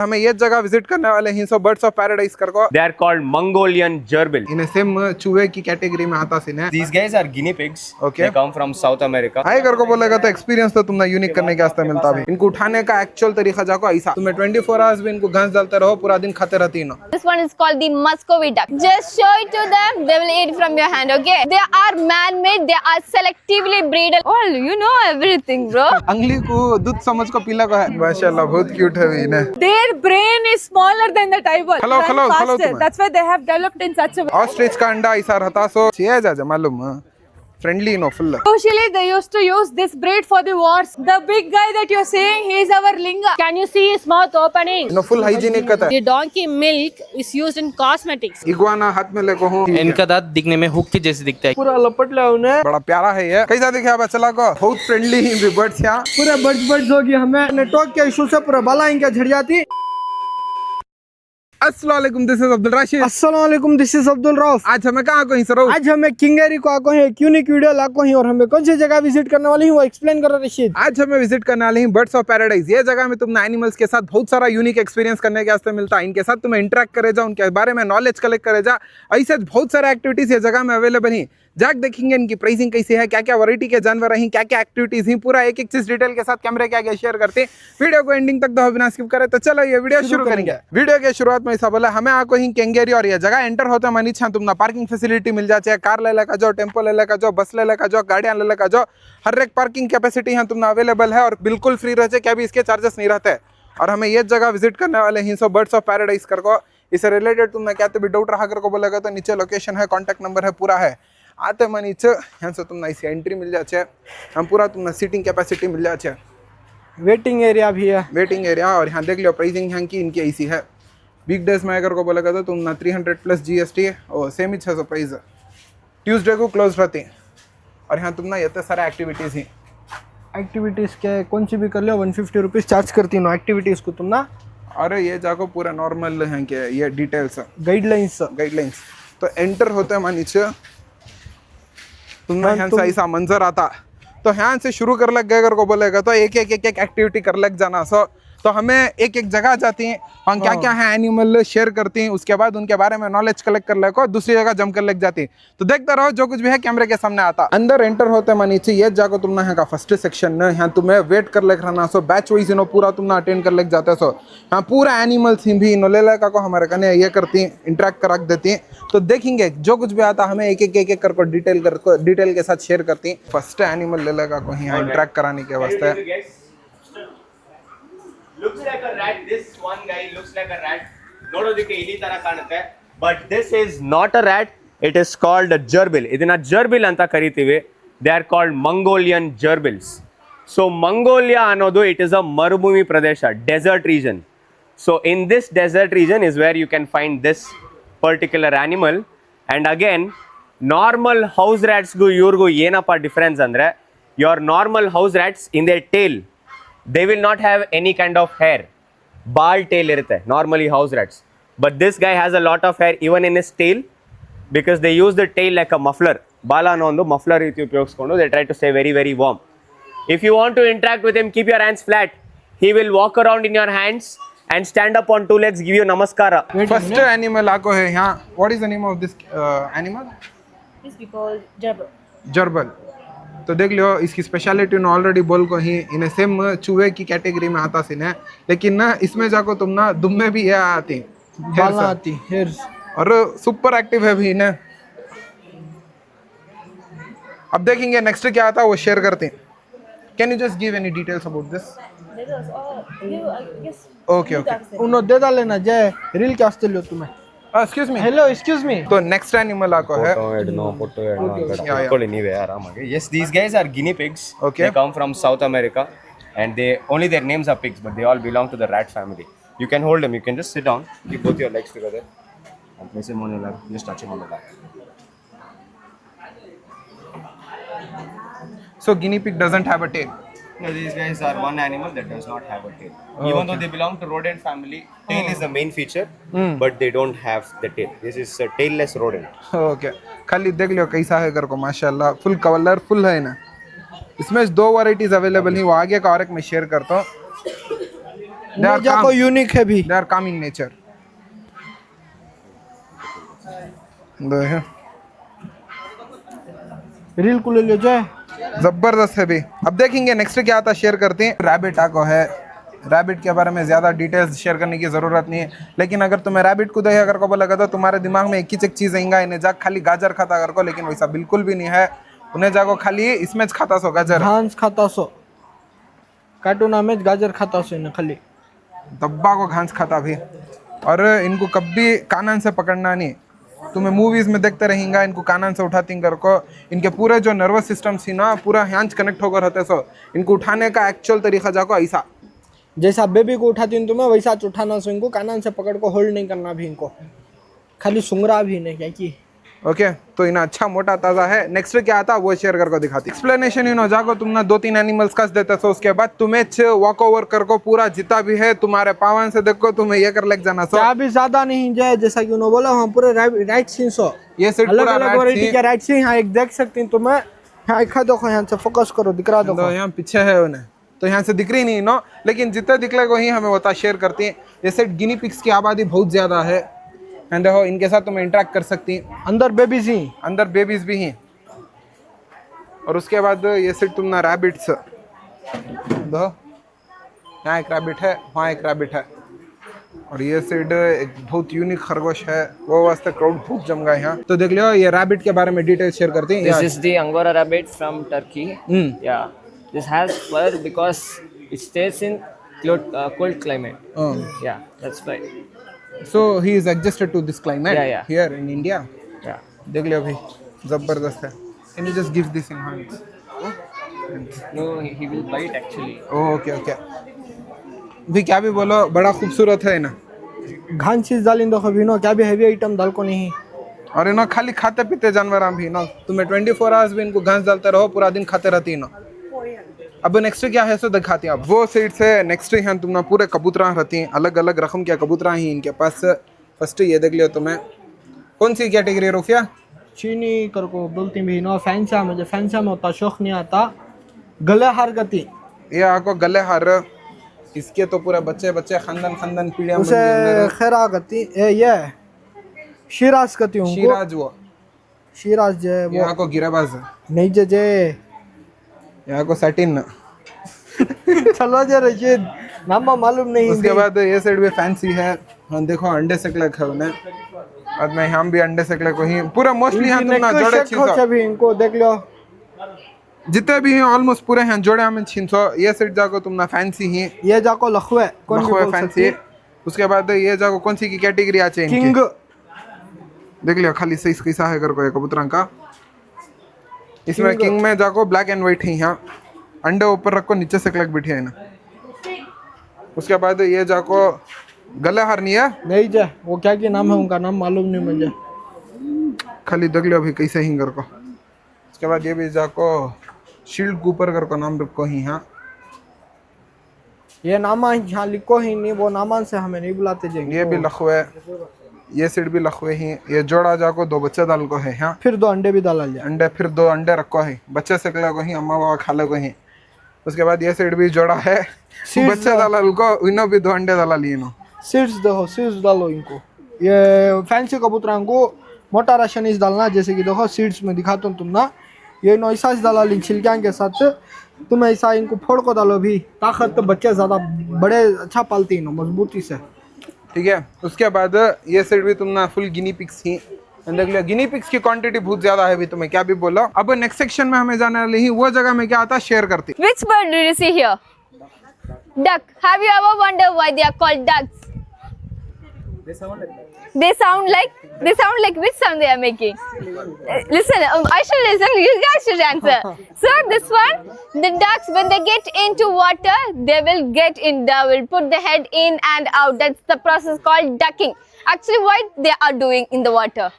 हमें ये जगह विजिट करने वाले हैं, सो बर्ड्स ऑफ पैराडाइज करको। They are called Mongolian gerbil. इन्हें सेम चूहे की कैटेगरी में आता सीन है। These guys are guinea pigs. Okay. They come from South America. High करको बोलेगा तो एक्सपीरियंस तो तुमने यूनिक करने के वास्ते मिलता भी। इनको उठाने का एक्चुअल तरीका जाको ऐसा, तुम्हें 24 आवर्स भी इनको घास डालते रहो, पूरा दिन खाते रहती है। This one is called the Muscovy duck. Just show it to them, they will eat from your hand, okay? They are man-made, they are selectively breeded. Oh, you know everything, bro. अंगली को दूध समझ को पीला को है। माशाल्लाह बहुत cute है भी इन्हें। Their brain is smaller than the tiger. Hello, Run hello, hello faster. तुम्हें। That's why they have developed in such a way. Ostrich का अंडा ऐसा रहता, सो चाहिए जा मालूम फ्रेंडली नो फुल। Usually they used to use this breed for the wars. The big guy that you're saying, he is our linga. Can you see his mouth opening? नो फुल हाइजीनिक का था। The donkey milk is used in cosmetics. Iguana हाथ में लेको हूँ। इनका दांत दिखने में हुक के जैसे दिखता है। पूरा लपट लिया उन्हें। बड़ा प्यारा है ये। कैसा दिखे आप चला को? बहुत फ्रेंडली ही बर्ड्स यहाँ। पूरा बर्ड्स होगी, हमें नेटवर्क के इशू से पूरा बाला इनका झड़ जाती। अस्सलाम वालेकुम, दिस इज अब्दुल राशिद। अस्सलाम वालेकुम, दिस इज अब्दुल रऊफ। आज हमें कहाँ को ही सर? आज हमें किंगेरी को आको है, यूनिक वीडियो लाको है और हमें कौन सी जगह विजिट करने वाली है वो एक्सप्लेन करो रशीद। आज हमें विजिट करने वाले हैं बर्ड्स ऑफ पैराडाइज। ये जगह में तुमने एनिमल्स के साथ बहुत सारा यूनिक एक्सपीरियंस करने के वास्ते मिलता है। इनके साथ तुम्हें इंटरेक्ट करे जा, उनके बारे में नॉलेज कलेक्ट करे जा, ऐसे बहुत सारे एक्टिविटीज ये जगह में अवेलेबल है। जाक देखेंगे इनकी प्राइसिंग कैसी है, क्या क्या वैरायटी के जानवर हैं, क्या क्या एक्टिविटीज हैं, पूरा एक एक चीज डिटेल के साथ कैमरे के आगे शेयर करते हैं। वीडियो को एंडिंग तक दो बिना स्किप करे। तो चलो ये वीडियो शुरू करेंगे। वीडियो के शुरुआत में ऐसा बोला हमें आको ही केंगेरी और ये जगह एंटर होते मनी छा तुमना पार्किंग फैसिलिटी मिल जाए, कार ले का जो, टेम्पो ले का जो, बस ले का जो, गाड़ियां ले का जो, हर एक पार्किंग कैपेसिटी यहाँ तुमना अवेलेबल है और बिल्कुल फ्री रहते, क्या भी इसके चार्जेस नहीं रहते। और हमें ये जगह विजिट करने वाले हैं, सो बर्ड्स ऑफ पैराडाइज करको। इससे रिलेटेड तुमने क्या भी डाउट रहा करको बोलेगा तो नीचे लोकेशन है, कॉन्टैक्ट नंबर है, पूरा है। आते मैं नीचे यहाँ से तुमने इसी एंट्री मिल जाए, हम पूरा तुमने सीटिंग कैपेसिटी मिल जाए, वेटिंग एरिया भी है, वेटिंग एरिया। और यहाँ देख लो प्राइसिंग यहाँ की इनकी ऐसी है। वीक डेज में अगर को बोलेगा तो तुमने 300 प्लस GST और सेम ही 600 प्राइस। ट्यूसडे को क्लोज रहती और यहाँ तुमने इतने सारे एक्टिविटीज़ ही। एक्टिविटीज के कौन सी भी कर लो 150 रुपीज़ चार्ज करती हूँ एक्टिविटीज़ को तुम ना। अरे ये जाको पूरा नॉर्मल है के ये डिटेल्स गाइडलाइंस तो एंटर होते हैं नीचे तुमने यहाँ से ऐसा मंजर आता, तो यहाँ से शुरू कर लग गए को बोलेगा तो एक एक एक्टिविटी कर लग जाना। सो तो हमें एक एक जगह जाती हैं, हम क्या क्या है एनिमल शेयर करती हैं, उसके बाद उनके बारे में नॉलेज कलेक्ट कर ले को दूसरी जगह जम कर लग जाती। तो देखते रहो जो कुछ भी है कैमरे के सामने आता। अंदर एंटर होते हैं नीचे ये जाको तुमने यहाँ का फर्स्ट सेक्शन है, यहाँ तुम्हें वेट कर लेकर रहना। सो बैच वाइज इनो पूरा तुमने अटेंड कर लग जाते। सो यहाँ पूरा एनिमल्स भी इनो ले का को हमारे कने ये करती हैं, इंटरेक्ट कर रख देती हैं। तो देखेंगे जो कुछ भी आता हमें एक एक कर डिटेल के साथ शेयर करती हैं। फर्स्ट एनिमल ले का को यहाँ इंटरेक्ट कराने के वास्ते। Looks like a rat. This one guy looks like a rat. ನೋಡೋದಕ್ಕೆ ಇಲಿ ತರ ಕಾಣುತ್ತೆ. But this is not a rat. It is called a gerbil. ಇದನ್ನ gerbil ಅಂತ ಕರಿತೀವಿ. They are called Mongolian gerbils. So Mongolia ಅನ್ನೋದು it is a ಮರುಭೂಮಿ ಪ್ರದೇಶ, desert region. So in this desert region is where you can find this particular animal. And again, normal house rats ಗೂ ಇವ್ರಿಗೂ ಏನಪ್ಪ difference ಅಂದ್ರೆ, your normal house rats in their tail they will not have any kind of hair, bald tail irutte normally house rats, but this guy has a lot of hair even in his tail because they use the tail like a muffler. Bala no ಒಂದು muffler ರೀತಿ ಉಪಯೋಗಿಸಿಕೊಂಡು they try to stay very very warm. If you want to interact with him, keep your hands flat. He will walk around in your hands and stand up on two legs, give you namaskara. First animal आको है यहाँ. What is the name of this animal? This we call gerbil. जर्बल। तो देख लो इसकी speciality ने already बोल को ही इन्हें सेम चूहे की कैटेगरी में आता सीन है, लेकिन ना इसमें जाको तुम ना दुम्मे भी ये आती हेयर्स और सुपर एक्टिव है भी इन्हें। अब देखेंगे नेक्स्ट क्या आता है वो शेयर करते हैं। Can you just give any details about this? Okay उन्होंने दे डाल लेना जय रील के वास्ते लो तुम्हें। Excuse me, hello excuse me. तो नेक्स्ट एनिमल आको है। Yes, these guys are guinea pigs. Okay. They come from South America and they only their names are pigs, but they all belong to the rat family. You can hold them, you can just sit down, keep both your legs together and place him on your lap, just touch him on the lap. So guinea pig doesn't have a tail. No, these guys are one animal that does not have a tail. Even though they belong to rodent family, tail is the main feature, but they don't have the tail. This is a tailless rodent. Okay खाली देख लो कैसा है कर को, माशाल्लाह full colourful है ना। इसमें 2 वैरायटीज अवेलेबल है, वो आगे का और एक मैं शेयर करता हूँ। They are ये जाको calm. यूनिक है भी They are calm in nature. देखो रील को ले लो जाए जबरदस्त है भी। अब देखेंगे नेक्स्ट क्या आता शेयर करते हैं। रैबिट आको है, रैबिट के बारे में ज़्यादा डिटेल्स शेयर करने की ज़रूरत नहीं है, लेकिन अगर तुम्हें रैबिट को देखा कर को बोला तो तुम्हारे दिमाग में एक ही चीज़ आएगा, इन्हें जा खाली गाजर खाता कर को, लेकिन वैसा बिल्कुल भी नहीं है। उन्हें जाको खाली इसमें खाता सो गाजर, घास खाता सो, कार्टून में गाजर खाता सो इन्हें खाली दब्बा को घास खाता भी। और इनको कभी कानन से पकड़ना नहीं, तुम्हें मूवीज में देखते रहेंगे इनको कानन से उठाती कर को। इनके पूरे जो नर्वस सिस्टम थी ना पूरा हैंड्स कनेक्ट होकर होते सो, इनको उठाने का एक्चुअल तरीका जाको ऐसा, जैसा बेबी को उठाती हूँ तुम्हें वैसा उठाना सो इनको, कानन से पकड़ को होल्ड नहीं करना भी इनको, खाली सुंगरा भी नहीं क्या की। ओके तो इन्हें अच्छा मोटा ताज़ा है। नेक्स्ट क्या आता वो शेयर कर को दिखाती। एक्सप्लेनेशन इन हो जाको तुमने 2-3 एनिमल्स का देते सो, उसके बाद तुम्हें वॉक ओवर कर को पूरा जितना भी है तुम्हारे पावन से देखो तुम्हें ये कर लेके जाना सो। क्या भी ज्यादा नहीं जाए, जैसा कि उन्होंने बोला हम पूरे राइट सीन सो, ये सेट अलग पूरा अलग वैरायटी के राइट सीन यहाँ एक देख सकती हूँ तुम्हें। यहाँ एक देखो, यहाँ से फोकस करो, दिख रहा तो देखो यहाँ पीछे है उन्हें तो यहाँ से दिख रही नहीं नो, लेकिन जितने दिखले को ही हमें बता शेयर करती हैं। ये सेट गिनी पिग्स की आबादी बहुत ज्यादा है, एंड देखो इनके साथ तुम इंटरेक्ट कर सकती हैं। अंदर बेबीज ही, अंदर बेबीज भी हैं। और उसके बाद ये सेट तुम ना रैबिट्स दो, यहाँ एक रैबिट है, वहाँ एक रैबिट है। और ये सेट एक बहुत यूनिक खरगोश है, वो वास्ते क्राउड बहुत जम गए यहाँ। तो देख लो ये रैबिट के बारे में डिटेल शेयर करती हैं। This is the Angora rabbit from Turkey. Yeah, this has fur because it stays in cold climate. Yeah, that's why. So he is adjusted to this climate Yeah. here in India. Yeah. देख लो अभी जबरदस्त है। Can you just give this in hands? No, he will bite actually. Okay okay भी क्या भी बोलो, बड़ा खूबसूरत है ना। घान चीज डाली देखो भी नो, क्या भी हैवी आइटम डाल को नहीं। और इन्हों खाली खाते पीते जानवर भी ना, तुम्हें 24 आवर्स भी इनको घास डालते रहो, पूरा दिन खाते रहती ना। अब नेक्स्ट क्या है सो दिखाती हैं। अब वो साइड से नेक्स्ट यहाँ तुमने पूरे कबूतरा रहती हैं, अलग अलग रकम के कबूतरा ही इनके पास। फर्स्ट ये देख लियो तुम्हें, कौन सी कैटेगरी रुफिया? चीनी कर को बोलती भी नो, फैंसा मुझे फैंसा में उतना शौक नहीं आता। गले हार गति, ये आपको गले हार, इसके तो पूरे बच्चे बच्चे खानदान खानदान पीढ़ियां उसे खैरा गति, ये शिराज गति हूँ, शिराज वो शिराज जे वो यहाँ को गिरेबाज नहीं जे जे यहाँ को सैटिन। चलो जे रशीद, नाम मालूम नहीं। उसके बाद ये साइड भी फैंसी है। हाँ देखो अंडे सेकलक है उन्हें, और मैं हम भी अंडे सेकलक को ही पूरा मोस्टली यहाँ तुमना जोड़े छींसो, भी इनको देख लो, जितने भी हैं ऑलमोस्ट पूरे हैं जोड़े हमें छींसो। ये साइड जाको तुमना फैंसी ही, ये जाको लखवे कौन लखवे बोल फैंसी। उसके बाद ये जाको कौन सी की कैटेगरी आचे इनकी किंग, देख लियो खाली सही कैसा है कर को ये कबूतरा का। इसमें किंग में जाको ब्लैक एंड व्हाइट है, यहाँ अंडे ऊपर रखो नीचे से क्लक बिठी है ना। उसके बाद ये जाको गले हार नहीं है, नहीं जे वो क्या की नाम है उनका, नाम मालूम नहीं मुझे, खाली देख लियो अभी कैसे ही कर को। उसके बाद ये भी जाको शील्ड कूपर कर को नाम रखो ही यहाँ। ये नामा यहाँ लिखो ही नहीं, वो नामान से हमें नहीं बुलाते जाएंगे। ये भी लखवे, ये सीट भी लखवे ही। ये जोड़ा जाको 2 बच्चे डाल को है यहाँ, फिर 2 अंडे भी डाला जाए, अंडे फिर 2 अंडे रखो है, बच्चे सेकले को ही, अम्मा बाबा खाले को ही। उसके बाद ये सीट भी जोड़ा है, बच्चे डाला को, इन्हों भी 2 अंडे डाला लिए नो। सीड्स देखो, सीड्स डालो इनको। ये फैंसी कबूतरों को मोटा राशन इस डालना, जैसे कि देखो सीड्स में दिखाता हूँ तुम ना, ये नो ऐसा डाला ली छिलकियाँ के साथ, तुम ऐसा इनको फोड़ को डालो भी, ताकत तो बच्चे ज़्यादा बड़े अच्छा पालती हैं मजबूती से। ठीक है। उसके बाद ये सेट भी तुमने फुल गिनी पिग्स ही देख लिया। गिनी पिग्स की क्वांटिटी बहुत ज्यादा है, भी तुम्हें क्या भी बोलो। अब नेक्स्ट सेक्शन में हमें जाने वाली ही वो जगह में क्या आता शेयर करती। Which bird do you see here? Duck. Have you ever wondered why they are called ducks? They sound like which sound they are making? Listen, I should listen. You guys should answer. So this one, the ducks when they get into water, they will put the head in and out. That's the process called ducking. Actually, what they are doing in the water?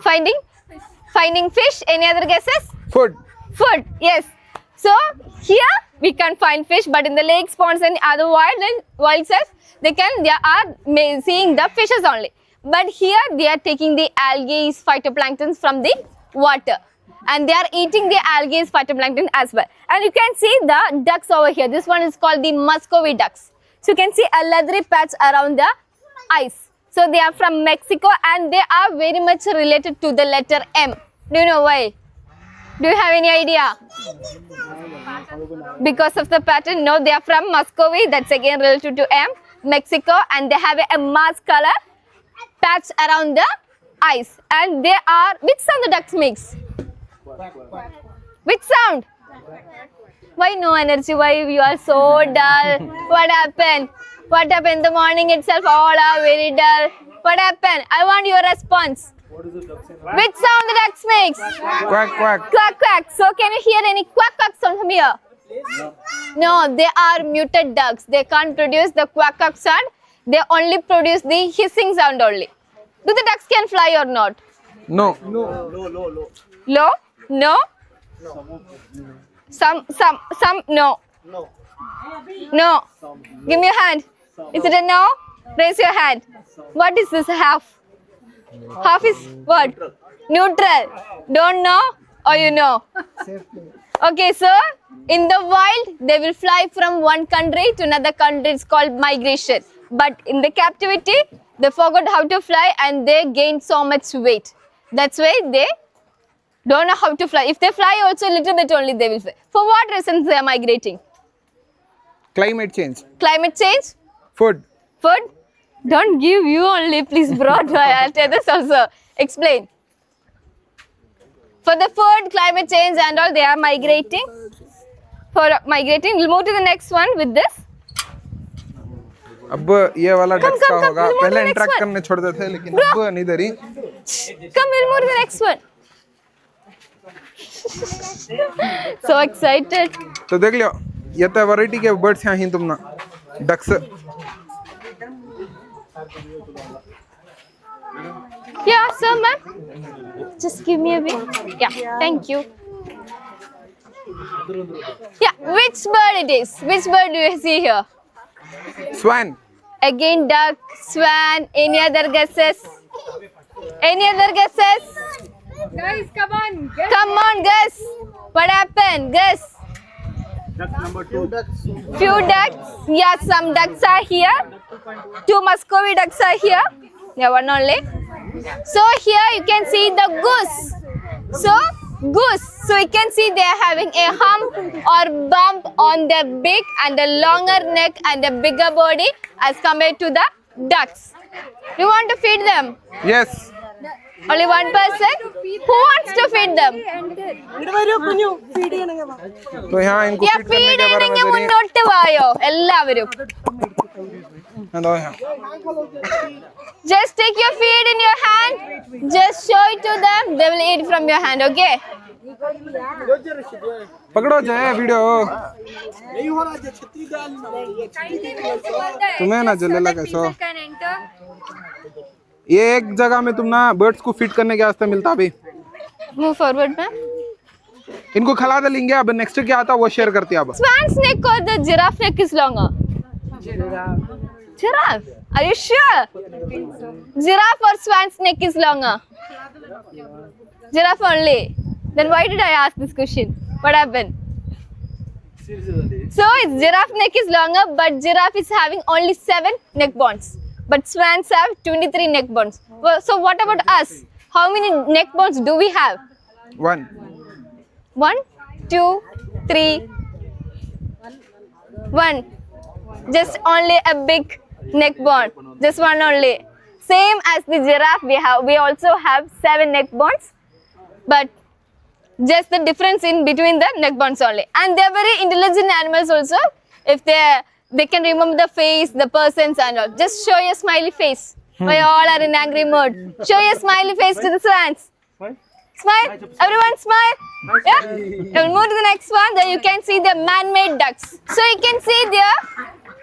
Finding fish. Any other guesses? Food. Food, yes. So here we can find fish, but in the lakes, ponds, and other wild cells, they are seeing the fishes only. But here they are taking the algae, phytoplanktons from the water. and they are eating the algae phytoplankton as well. And you can see the ducks over here. This one is called the Muscovy ducks. So you can see a leathery patch around the eyes. So they are from Mexico and they are very much related to the letter M. Do you know why? Do you have any idea? Because of the pattern? No, they are from Muscovy. That's again related to M, Mexico, and they have a must color patch around the eyes. And they are, which sound the ducks makes? Which sound? Why no energy? Why you are so dull? What happened? What happened in the morning itself? All are very dull. What happened? I want your response. Which sound the ducks makes? Quack, quack. Quack quack. So can you hear any quack quack sound from here? No, they are muted ducks. They can't produce the quack quack sound. They only produce the hissing sound only. Do the ducks can fly or not? No. Low? No? Some, no. No. Give me your hand. Is it a no? Raise your hand. What is this half? Half is what? Neutral. Don't know or you know? Okay, so in the wild, they will fly from one country to another country. It's called migration. But in the captivity, they forgot how to fly and they gained so much weight. That's why they don't know how to fly. If they fly also a little bit only, they will fly. For what reasons they are migrating? Climate change. Climate change? Food. Food? Don't give you only, please, brought I'll tell this also. Explain. For the food, climate change and all, they are migrating. For migrating, we'll move to the next one with this. अब ये वाला Come, ducks का come, come, होगा we'll move to पहले the next interact one. करने छोड़ देते थे लेकिन Bro. अब नहीं दे रही Come, we'll move to the next one. So excited. तो देख लियो ये तो वैरायटी के बर्ड्स हैं ही तुम ना ducks Yeah, sir, ma'am. Just give me a bit. Yeah, thank you. Yeah, which bird it is? Which bird do you see here? Swan Again, duck, swan, any other guesses? Any other guesses? Guys, come on. Come on, guess. What happened? Guess. Few ducks. Yeah, some ducks are here. 2 Muscovy ducks are here. Yeah, one only. So here you can see the goose. So goose. So you can see they are having a hump or bump on their beak and a longer neck and a bigger body as compared to the ducks. You want to feed them? Yes Only one person? Who wants to feed them? तो यहाँ इनको Yeah, feed करने feed के बारे में ചെയ്യണമെങ്കിൽ दे रही മുന്നോട്ട് വായോ എല്ലാവരും. हैं दो यहाँ Just take your feed in your hand. Just show it to them. They will eat from your hand, okay? पकड़ो जाए वीडियो तुम्हें ना जलेला कैसो ये एक जगह में तुम ना बर्ड्स को फीड करने के वास्ते मिलता अभी Move forward, ma'am. इनको खिला दे लेंगे अब नेक्स्ट क्या आता वो शेयर करते हैं अब Swan's neck or the giraffe neck is longer? Giraffe. Are you sure? Giraffe or swan's neck is longer? Giraffe only. Then why did I ask this question? What happened? So its giraffe neck is longer, but giraffe is having only 7 neck bones. But swans have 23 neck bones. Well, so what about us? How many neck bones do we have? One 1, 2, 3, 1. Just only a big neck bone. Just one only. Same as the giraffe, we also have 7 neck bones, but just the difference in between the neck bones only. And they are very intelligent animals also. If they can remember the face, the persons and all. Just show your smiley face. We all are in angry mood. Show your smiley face to the swans. Smile. Everyone smile. Yeah. We'll move to the next one. There you can see the man-made ducks. So you can see their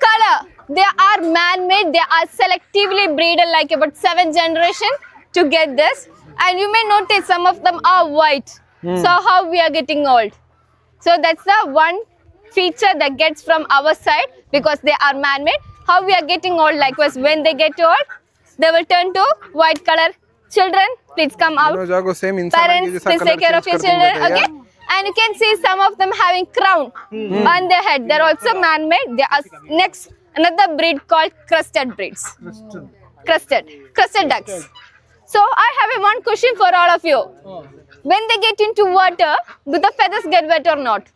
color. They are man-made. They are selectively breeded like about 7th generation to get this. And you may notice some of them are white. So how we are getting old. So that's the one feature that gets from our side because they are man-made. How we are getting old likewise when they get old, they will turn to white color children, please come out. तीनों जागो same इंसान है Parents, जैसा please colour take care of change your कर देंगे children. Okay. And you can see some of them having crown on their head. They're also man-made. They are next another breed called crested breeds. Crested ducks. So I have one question for all of you. When they get into water, do the feathers get wet or not?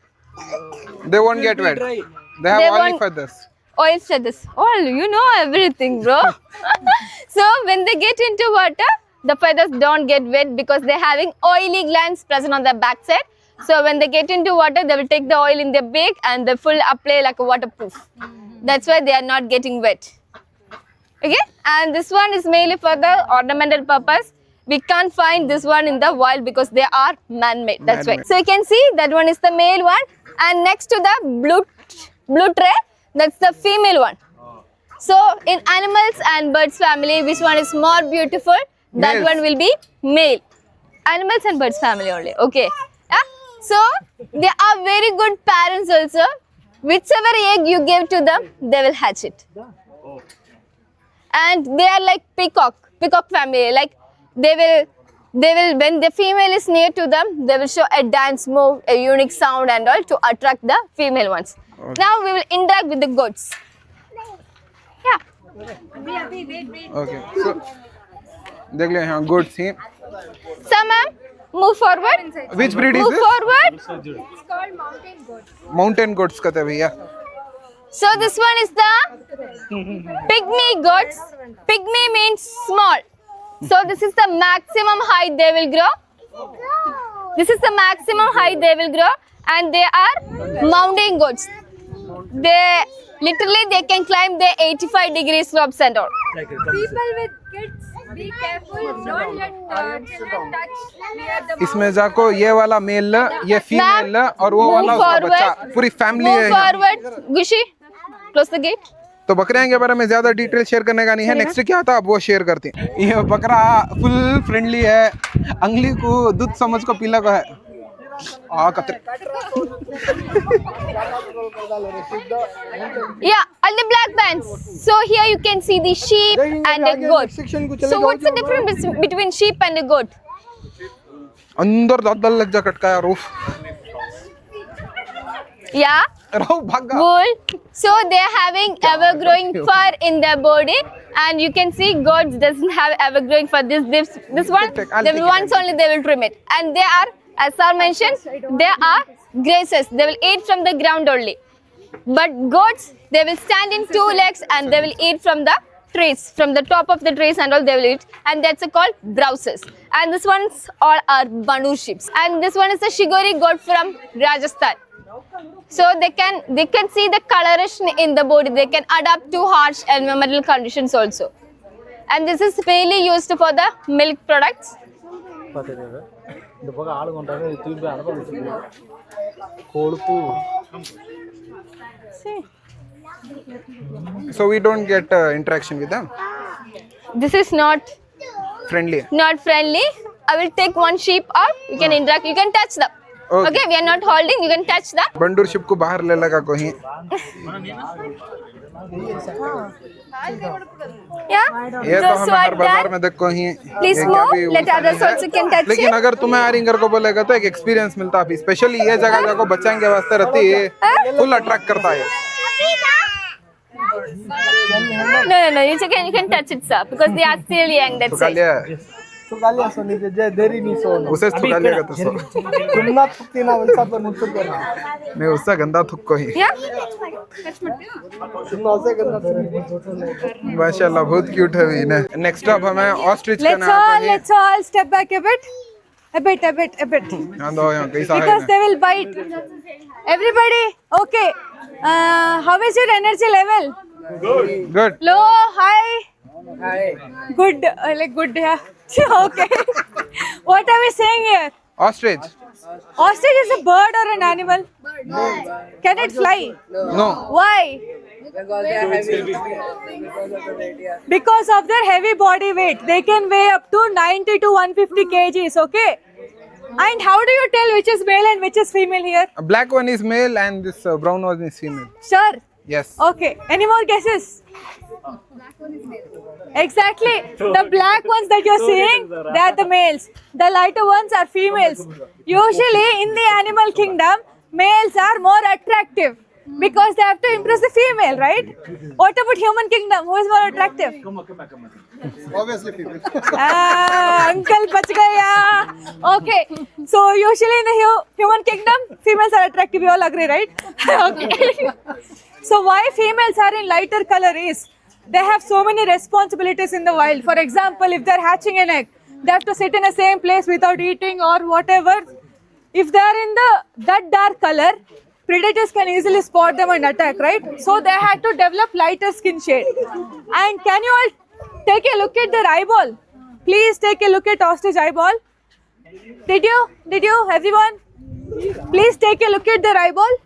They won't get wet. They have They oily won't- feathers. Oil feathers. Oh, you know everything, bro. So when they get into water, the feathers don't get wet because they're having oily glands present on their backside. So when they get into water, they will take the oil in their beak and they full apply like a waterproof. That's why they are not getting wet. Okay, and this one is mainly for the ornamental purpose. We can't find this one in the wild because they are man-made. That's why. Man-made. So you can see that one is the male one, and next to the blue tray, that's the female one. So in animals and birds family, which one is more beautiful? That Males. one will be male. Animals and birds family only. Okay. Yeah? So they are very good parents also. Whichever egg you give to them, they will hatch it. And they are like peacock family. Like they will when the female is near to them, they will show a dance move, a unique sound and all to attract the female ones. Now we will interact with the goats. Yeah. Okay. So देख ले यहाँ goats he. So ma'am, move forward. Which breed is Move this? forward. It's called mountain goat. Mountain goats कहते हैं भैया. So this one is the pygmy goats. Pygmy means small. So this is the maximum height they will grow. This is the maximum height they will grow, and they are mountain goats. They can climb the 85 degrees slopes and all. People with kids, be careful. Don't let children touch near the इसमें जाको ये वाला mail ये female और वो वाला Move उसका बच्चा forward. पूरी फैमिली Move है यहाँ. forward. Gushi, close the gate. तो बकरियां के बारे में ज्यादा डिटेल शेयर करने का नहीं है. नेक्स्ट क्या था अब वो शेयर करती हैं. ये बकरा फुल फ्रेंडली है. अंगली को दूध समझ को पीला को है. कतरे. Yeah, all the black bands. So here you can see the sheep and the goat. So what's the difference between sheep and a goat? अंदर दादा लग जा कटका यार. उफ. Yeah, रहो भागा. wool. So they're having ever-growing fur in their body, and you can see goats doesn't have ever-growing fur. This one, I'll they take will it. once only they will trim it, and they are, as sir mentioned, they are grazers. They will eat from the ground only. But goats, they will stand in two legs and they will eat from the trees, from the top of the trees and all they will eat, and that's called browsers. And this one's all are Banur sheep, and this one is the Shigori goat from Rajasthan. So they can see the coloration in the body. They can adapt to harsh environmental conditions also. And this is mainly used for the milk products. See. So we don't get interaction with them. This is not Friendly. friendly. I will take one sheep out. You can interact. You can touch them. Okay, we are not holding. You can touch them. बंडूर ship को बाहर ले लगा कोई. Yeah. ये तो हमें हर what बाजार that? में देख कोई. Please move. Let others also can touch लेकिन it. अगर तुम्हें आरिंगर को बोलेगा तो एक एक्सपीरियंस मिलता है. स्पेशली ये जगह जाको बच्चों के वास्ते रहती है. फुल अट्रैक्ट करता है. No. You can touch it, sir, because they are still young. That's थुका it. लिया. सुगालिया सोनी के जे देरी नहीं सोना. उसे थुका लिया तो सो. तुमना थुकती ना वैसा तो मुझसे करना. नहीं उससे गंदा थुक को ही. Yeah. तुमना उसे करना थोड़ी. माशाल्लाह बहुत क्यूट है भी ना. नेक्स्ट अप हमें ऑस्ट्रिच का नाम है. let's all step back a bit. A bit. यहाँ दो यहाँ कैसा है Because ना. they will bite. Everybody, okay. How is your energy level? Good. Low, high? Good, like good, yeah. Okay. What are we saying here? Ostrich. Ostrich is a bird or an animal? Can it fly? No. Why? Because of their heavy body weight. They can weigh up to 90 to 150 kgs, okay? And how do you tell which is male and which is female here? A black one is male and this brown one is female. Sure. Yes. Okay. Any more guesses? Exactly. The black ones that you're seeing, they are the males. The lighter ones are females. Usually in the animal kingdom, males are more attractive because they have to impress the female, right? What about human kingdom? Who is more attractive? Uncle bach gaya. Okay. So usually in the human kingdom, females are attractive. You all agree, right? Okay. So why females are in lighter color is they have so many responsibilities in the wild. For example, if they're hatching an egg, they have to sit in the same place without eating or whatever. If they're in that dark color, predators can easily spot them and attack, right? So they had to develop lighter skin shade. And can you all take a look at their eyeball? Please take a look at ostrich eyeball. Did you, everyone? Please take a look at their eyeball.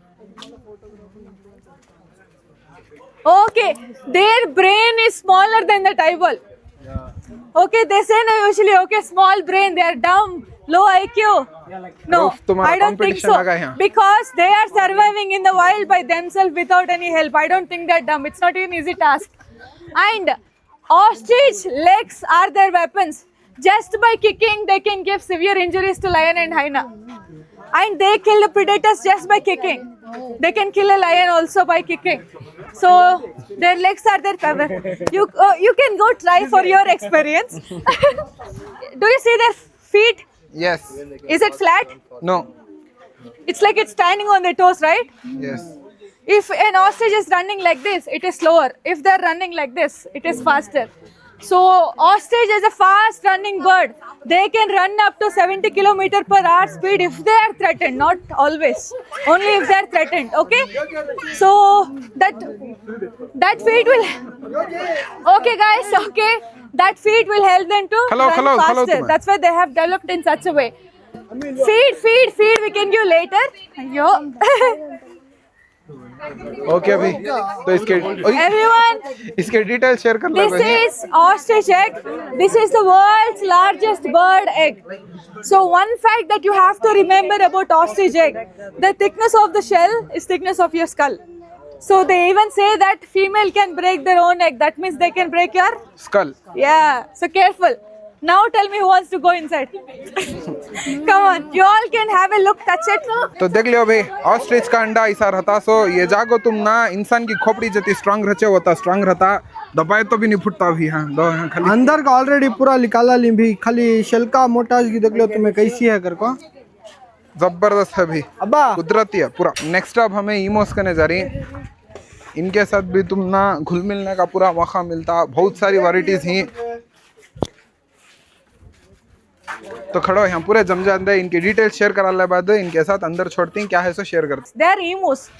Okay, their brain is smaller than that eyeball. Okay, they say no usually, okay, small brain, they are dumb, low IQ. No, Roof, तुम्हारा I don't think competition so. लगा यहाँ. Because they are surviving in the wild by themselves without any help. I don't think they're dumb. It's not an easy task. And ostrich legs are their weapons. Just by kicking, they can give severe injuries to lion and hyena. And they kill the predators just by kicking. They can kill a lion also by kicking. So their legs are their power. You can go try for your experience. Do you see their feet? Yes. Is it flat? No. It's like it's standing on their toes, right? Yes. If an ostrich is running like this, it is slower. If they're running like this, it is faster. So ostrich is a fast running bird. They can run up to 70 km/h speed if they are threatened, not always. Only if they are threatened, okay? So that feet will... Okay guys, okay. That feet will help them to run faster. That's why they have developed in such a way. Feed, we can give later. Yo. Okay अभी तो इसके Everyone, इसके detail share कर लो this is ostrich egg. This is the world's largest bird egg. So one fact that you have to remember about ostrich egg, the thickness of the shell is thickness of your skull. So they even say that female can break their own egg. That means they can break your skull. Yeah. So careful. Now tell me who wants to go inside. Come on, you all can have a look, touch it. तो देख लियो भाई ostrich का अंडा ऐसा रहता सो ये जागो तुम ना इंसान की खोपड़ी जितनी स्ट्रांग रचे होता स्ट्रांग रहता दबाए तो भी नहीं फुटता भी हाँ दो हाँ खाली अंदर का ऑलरेडी पूरा निकाला ली भी खाली शेल का मोटाज की देख लो तुम्हें कैसी है कर को जबरदस्त है भाई अब्बा कुदरती है पूरा नेक्स्ट अब हमें इमोस करने जा रही इनके साथ भी तुम ना घुल मिलने का पूरा मौका मिलता बहुत सारी वैरायटीज ही तो खड़ो यहाँ पूरे जम जाते इनकी डिटेल शेयर कराने बाद इनके साथ अंदर छोड़ती हैं क्या है सो शेयर करते They are emus.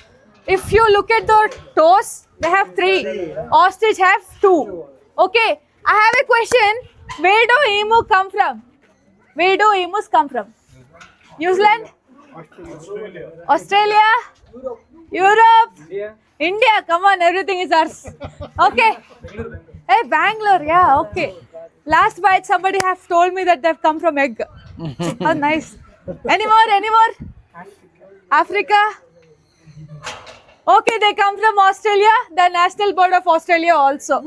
If you look at the toes, they have 3. Ostrich have 2. Okay, I have a question. Where do emu come from? Where do emus come from? New Zealand? Australia? Europe? India? Come on, everything is ours. Okay. Hey, Bangalore. Yeah, okay. Last bite, somebody have told me that they've come from egg. Oh, nice. Any more? Africa? Okay, they come from Australia, the national bird of Australia also.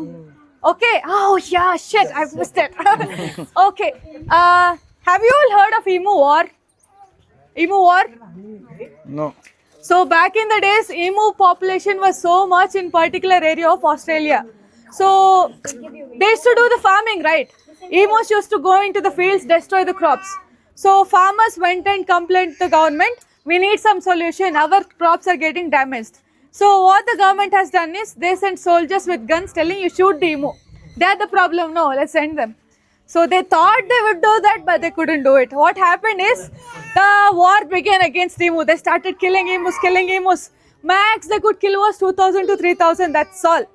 Okay. Oh, yeah, shit, I've missed it. Okay. Have you all heard of emu war? Emu war? No. So back in the days, emu population was so much in particular area of Australia. So they used to do the farming, right? Emus used to go into the fields, destroy the crops. So farmers went and complained to the government, we need some solution, our crops are getting damaged. So what the government has done is, they sent soldiers with guns telling you shoot the emu. They had the problem, no, let's send them. So they thought they would do that, but they couldn't do it. What happened is, the war began against emu. They started killing emus. Max they could kill was 2,000 to 3,000, that's all.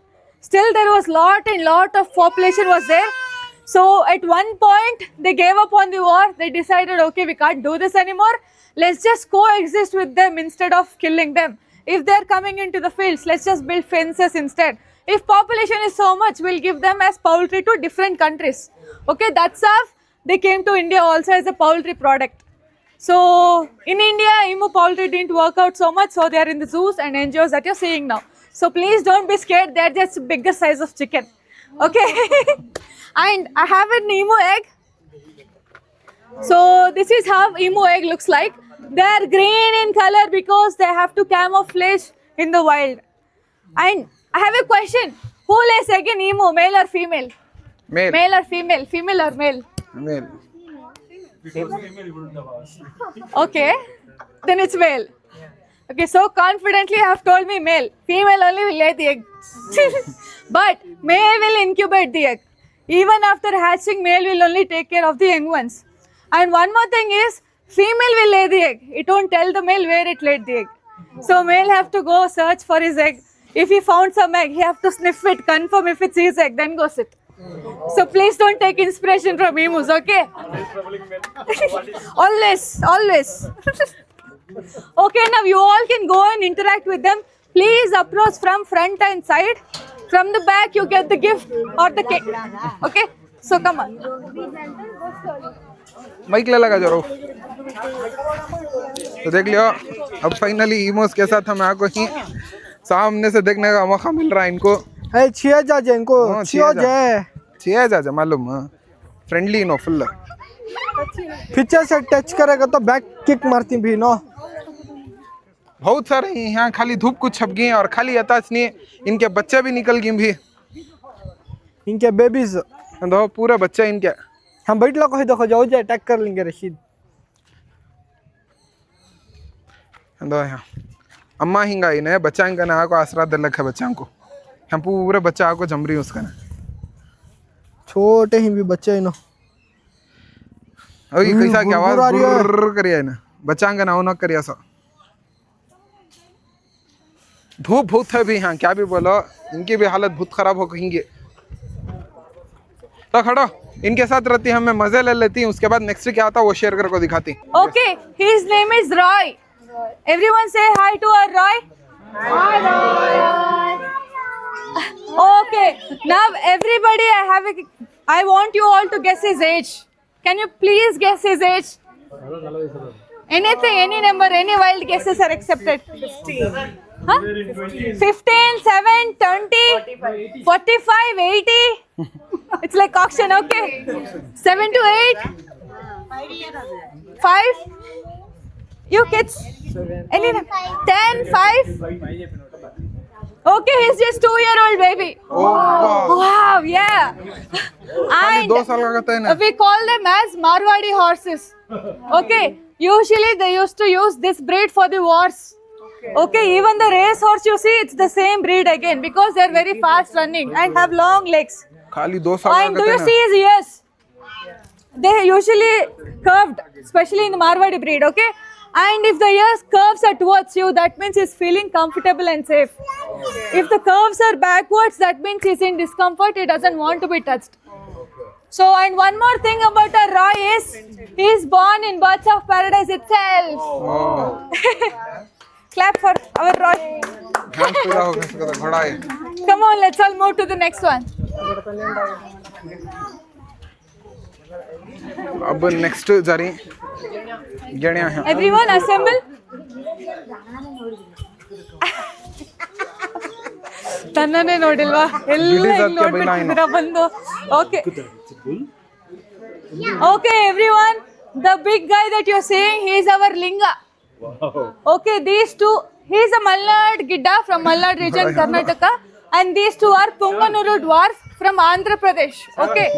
Still there was lot of population was there. So at one point they gave up on the war. They decided, okay, we can't do this anymore. Let's just coexist with them instead of killing them. If they're coming into the fields, let's just build fences instead. If population is so much, we'll give them as poultry to different countries. Okay, that's how they came to India also as a poultry product. So in India, emu poultry didn't work out so much, so they are in the zoos and NGOs that you're seeing now. So please don't be scared. They're just bigger size of chicken. Okay. And I have an emu egg. So this is how emu egg looks like. They're green in color because they have to camouflage in the wild. And I have a question. Who lays egg in emu, male or female? Male. Male or female? Female or male? Male. Okay. Then it's male. Okay, so confidently you have told me male. Female only will lay the egg. But male will incubate the egg. Even after hatching, male will only take care of the young ones. And one more thing is, female will lay the egg. It won't tell the male where it laid the egg. So male have to go search for his egg. If he found some egg, he have to sniff it, confirm if it's his egg, then go sit. So please don't take inspiration from emus, okay? Always, always. Okay, now you all can go and interact with them. Please approach from front and side. From the back, you get the gift or the cake. Okay? So come on. Mic ले लगा जरूर। तो देख लियो, अब finally Amos के साथ हमें आको ही सामने से देखने का मौका मिल रहा है इनको। छिया जाजे इनको, हाँ, छिया जाए। छिया जाजे मालूम, फ्रेंडली नो फुल। पीछे से टच करेगा तो बैक किक मारती भी नो। बहुत सारे यहाँ खाली धूप कुछ छप गई और खाली अताच नहीं, इनके बच्चे भी निकल गए भी। इनके बेबीज दो पूरा बच्चा इनके। हम बैठ लो कहीं देखो जाओ जाए अटैक कर लेंगे रशीद। दो यहाँ अम्मा हिंगा इन्हें बच्चा इनका ना को आसरा दे रखा बच्चा को। हम पूरे बच्चा को जम रही उसका ना। छोटे ही भी बच्चे इनो। अभी कैसा क्या आवाज बुर्र करिया ना बच्चा का ना उन्हें करिया सा। धूप बहुत है भी यहाँ, क्या भी बोलो, इनकी भी हालत बहुत खराब हो कहेंगे। तो खड़ो, इनके साथ रहती हमें मजे ले लेती, उसके बाद नेक्स्ट क्या आता वो शेयर करके दिखाती। Okay, his name is Roy. Everyone say hi to our Roy. Hi Roy. Okay, now everybody, I want you all to guess his age. Can you please guess his age? Anything, any number, any wild guesses are accepted. 15. Huh? 15, 7, 20, 45, 80. It's like auction, okay? 7 to 8. 5. You kids? Any 10, 5. Okay, he's just 2-year-old baby. Oh, Wow, yeah. And 2 साल का कहते हैं ना। we call them as Marwadi horses. Okay, usually they used to use this breed for the wars. Okay, even the race horse you see, it's the same breed again because they're very fast running and have long legs. खाली 2 साल का And do कहते you हैं see his ears? They usually curved, especially in the Marwadi breed, okay? And if the ears curves are towards you, that means he's feeling comfortable and safe. If the curves are backwards, that means he's in discomfort, he doesn't want to be touched. So, and one more thing about our Roy is, he's born in Birds of Paradise itself. Oh. Clap for our Roy. ध्यान पूरा हो गया इसका घोड़ा है। Come on, let's all move to the next one. अब next जारी गणिया है। Everyone assemble. ತನ್ನನ್ನೇ ನೋಡಿಲ್ವಾ ಎಲ್ಲ ನೋಡ್ಬಿಟ್ಟಿದ್ದೀರಾ ಬಂದು okay okay everyone the big guy that you're seeing, he is our linga. Okay, these two, he is a Malnad Gidda from Malnad region, Karnataka, and these two are Punganuru dwarf from Andhra Pradesh. Okay,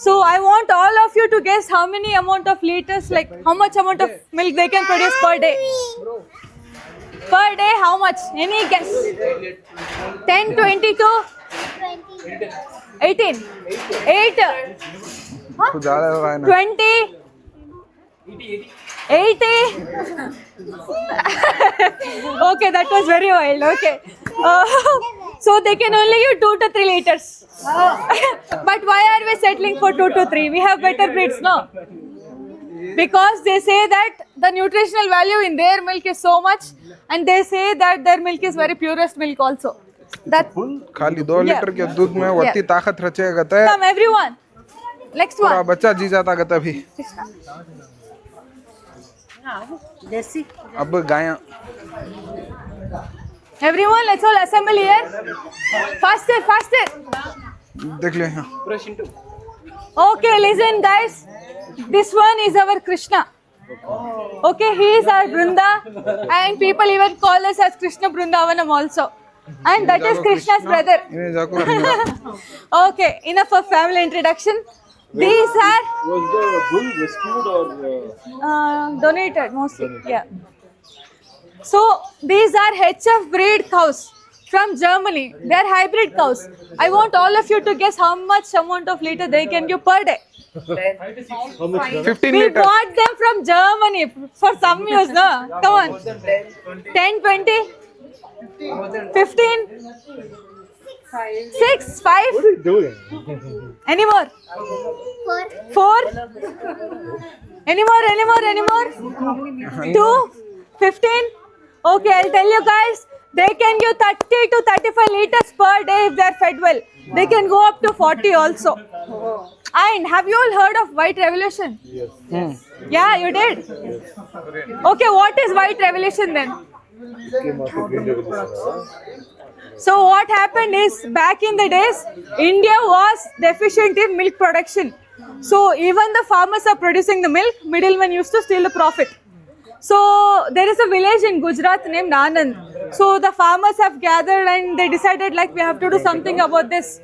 so I want all of you to guess how many amount of liters, like how much amount of milk they can produce per day. Per day, how much? Any guess? 10, 22, 18, 8, कुछ ज्यादा हो रहा है ना। 20, 80. Okay, that was very wild. Okay. So they can only give 2 to 3 liters. But why are we settling for 2 to 3? We have better breeds, no? Because they say that the nutritional value in their milk is so much, and they say that their milk is very purest milk also. That खाली 2 litre के दूध में वत्ती ताकत रचेगा कहते हैं। come everyone. Next पूरा one. बच्चा जी जाता कहता भी। अब गाया Everyone, let's all assemble here. Faster, faster. देख लो यहाँ Okay, listen, guys. This one is our Krishna. Okay, he is our Brunda, and people even call us as Krishna Brundavanam also. And that is Krishna's brother. इन्हें जाको करने Okay, enough of family introduction. These are Was the bull rescued or donated mostly. Yeah. So these are HF breed cows from Germany. They are hybrid cows. I want all of you to guess how much amount of liter they can give per day. 15 We liters bought them from Germany for some use, no? Come on. 10, 20, 15, 6, 5. doing? Any more? 4. Any more? 2, 15. Okay, I'll tell you guys. They can give 30 to 35 liters per day if they're fed well. They can go up to 40 also. And have you all heard of White Revolution? Yes. Yeah, you did? Okay, what is White Revolution then? Came after Green Revolution. So what happened is, back in the days, India was deficient in milk production. So even the farmers are producing the milk, middlemen used to steal the profit. So there is a village in Gujarat named Anand. So the farmers have gathered and they decided like we have to do something about this.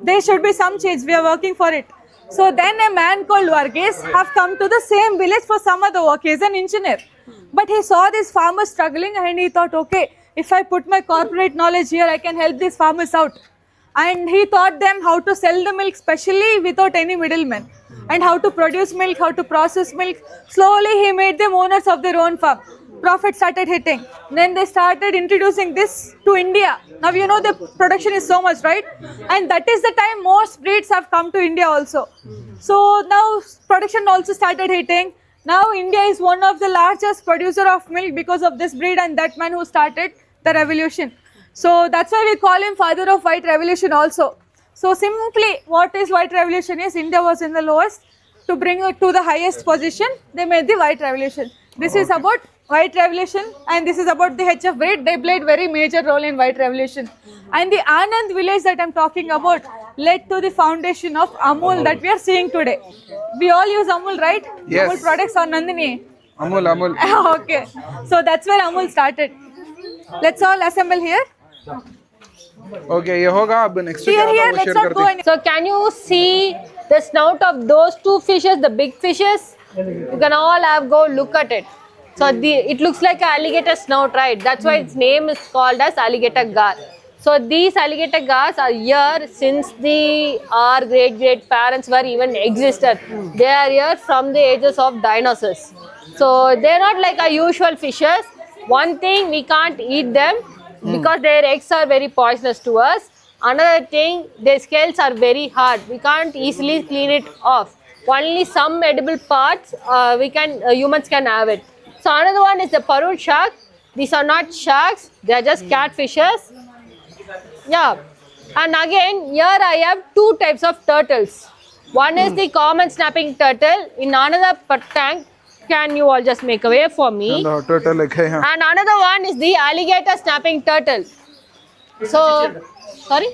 There should be some change, we are working for it. So then a man called Varghese have come to the same village for some other work. He is an engineer. But he saw these farmers struggling and he thought, okay, if I put my corporate knowledge here, I can help these farmers out. And he taught them how to sell the milk specially without any middlemen. And how to produce milk, how to process milk. Slowly he made them owners of their own farm. Profit started hitting. Then they started introducing this to India. Now you know the production is so much, right? And that is the time most breeds have come to India also. So now production also started hitting. Now India is one of the largest producer of milk because of this breed and that man who started the revolution. So that's why we call him father of White Revolution also. So simply what is White Revolution is, India was in the lowest. To bring it to the highest position, they made the White Revolution. This is about White Revolution and this is about the HF breed. They played very major role in White Revolution. And the Anand village that I'm talking about led to the foundation of Amul that we are seeing today. We all use Amul, right? Yes. Amul products or Nandini? Amul Okay. So that's where Amul started. Let's all assemble here. Okay ये होगा अब next क्या Here, होगा here. वो Let's share not करते go हैं any. So can you see the snout of those two fishes, the big fishes? You can all have go look at it. So it looks like an alligator snout, right? That's why its name is called as alligator gar. So these alligator gars are here since our great parents were even existed. They are here from the ages of dinosaurs. So they're not like our usual fishes. One thing, we can't eat them because their eggs are very poisonous to us. Another thing, their scales are very hard. We can't easily clean it off. Only some edible parts humans can have it. So another one is the parrot shark. These are not sharks, they are just catfishes. Yeah. And again, here I have two types of turtles. One is the common snapping turtle. In another tank, can you all just make a way for me? Total एक है यहाँ And another one is the alligator snapping turtle. So, sorry?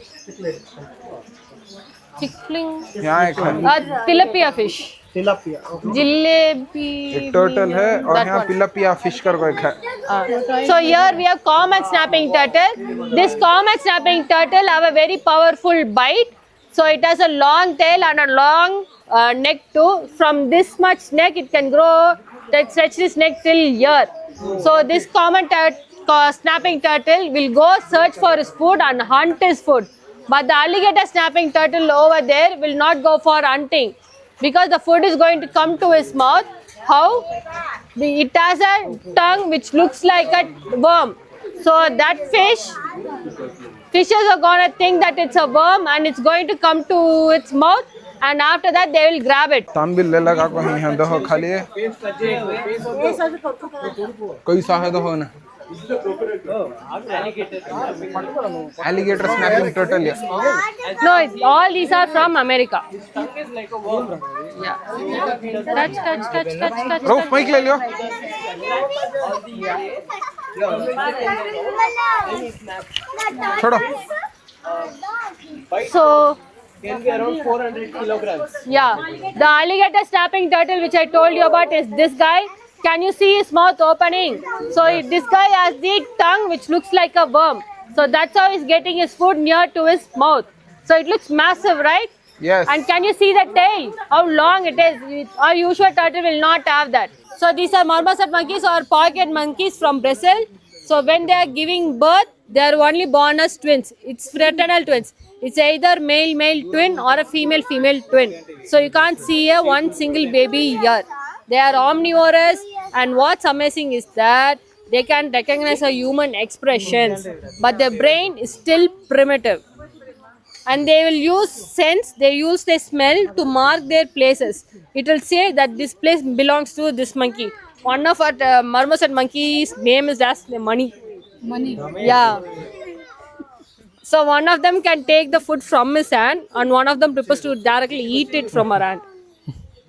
Chickling. यहाँ एक है Tilapia fish. tilapia. Jalebi. एक total है और That यहाँ one. पिलापिया फिश कर को एक है So here we have common snapping turtle. This common snapping turtle have a very powerful bite. So it has a long tail and a long neck too. From this much neck it can grow, stretch this neck till here. So this common snapping turtle will go search for his food and hunt his food. But the alligator snapping turtle over there will not go for hunting because the food is going to come to his mouth. How? It has a tongue which looks like a worm. So that fishes are going to think that it's a worm and it's going to come to its mouth, and after that they will grab it. तांबिल ले लगा को ही यहाँ दो खाली है कोई सा है दो ना alligator snapping turtle yes No, all these are from America. Yeah. Touch. रोफ माइक ले लियो छोड़ो. So Can be around 400 kilograms. yeah, the alligator snapping turtle which I told you about is this guy. Can you see his mouth opening? So this guy has the tongue which looks like a worm. So that's how he's getting his food near to his mouth. So it looks massive, right? Yes. And can you see the tail? How long it is? Our usual turtle will not have that. So these are marmoset monkeys or pocket monkeys from Brazil. So when they are giving birth, they are only born as twins. It's fraternal twins. It's either male twin or a female twin. So you can't see a one single baby here. They are omnivorous, and what's amazing is that they can recognize a human expressions, but their brain is still primitive. And they will use sense, they use their smell to mark their places. It will say that this place belongs to this monkey. One of our marmoset monkey's name is as Money. Yeah. So one of them can take the food from his hand, and one of them prefers to directly eat it from her hand.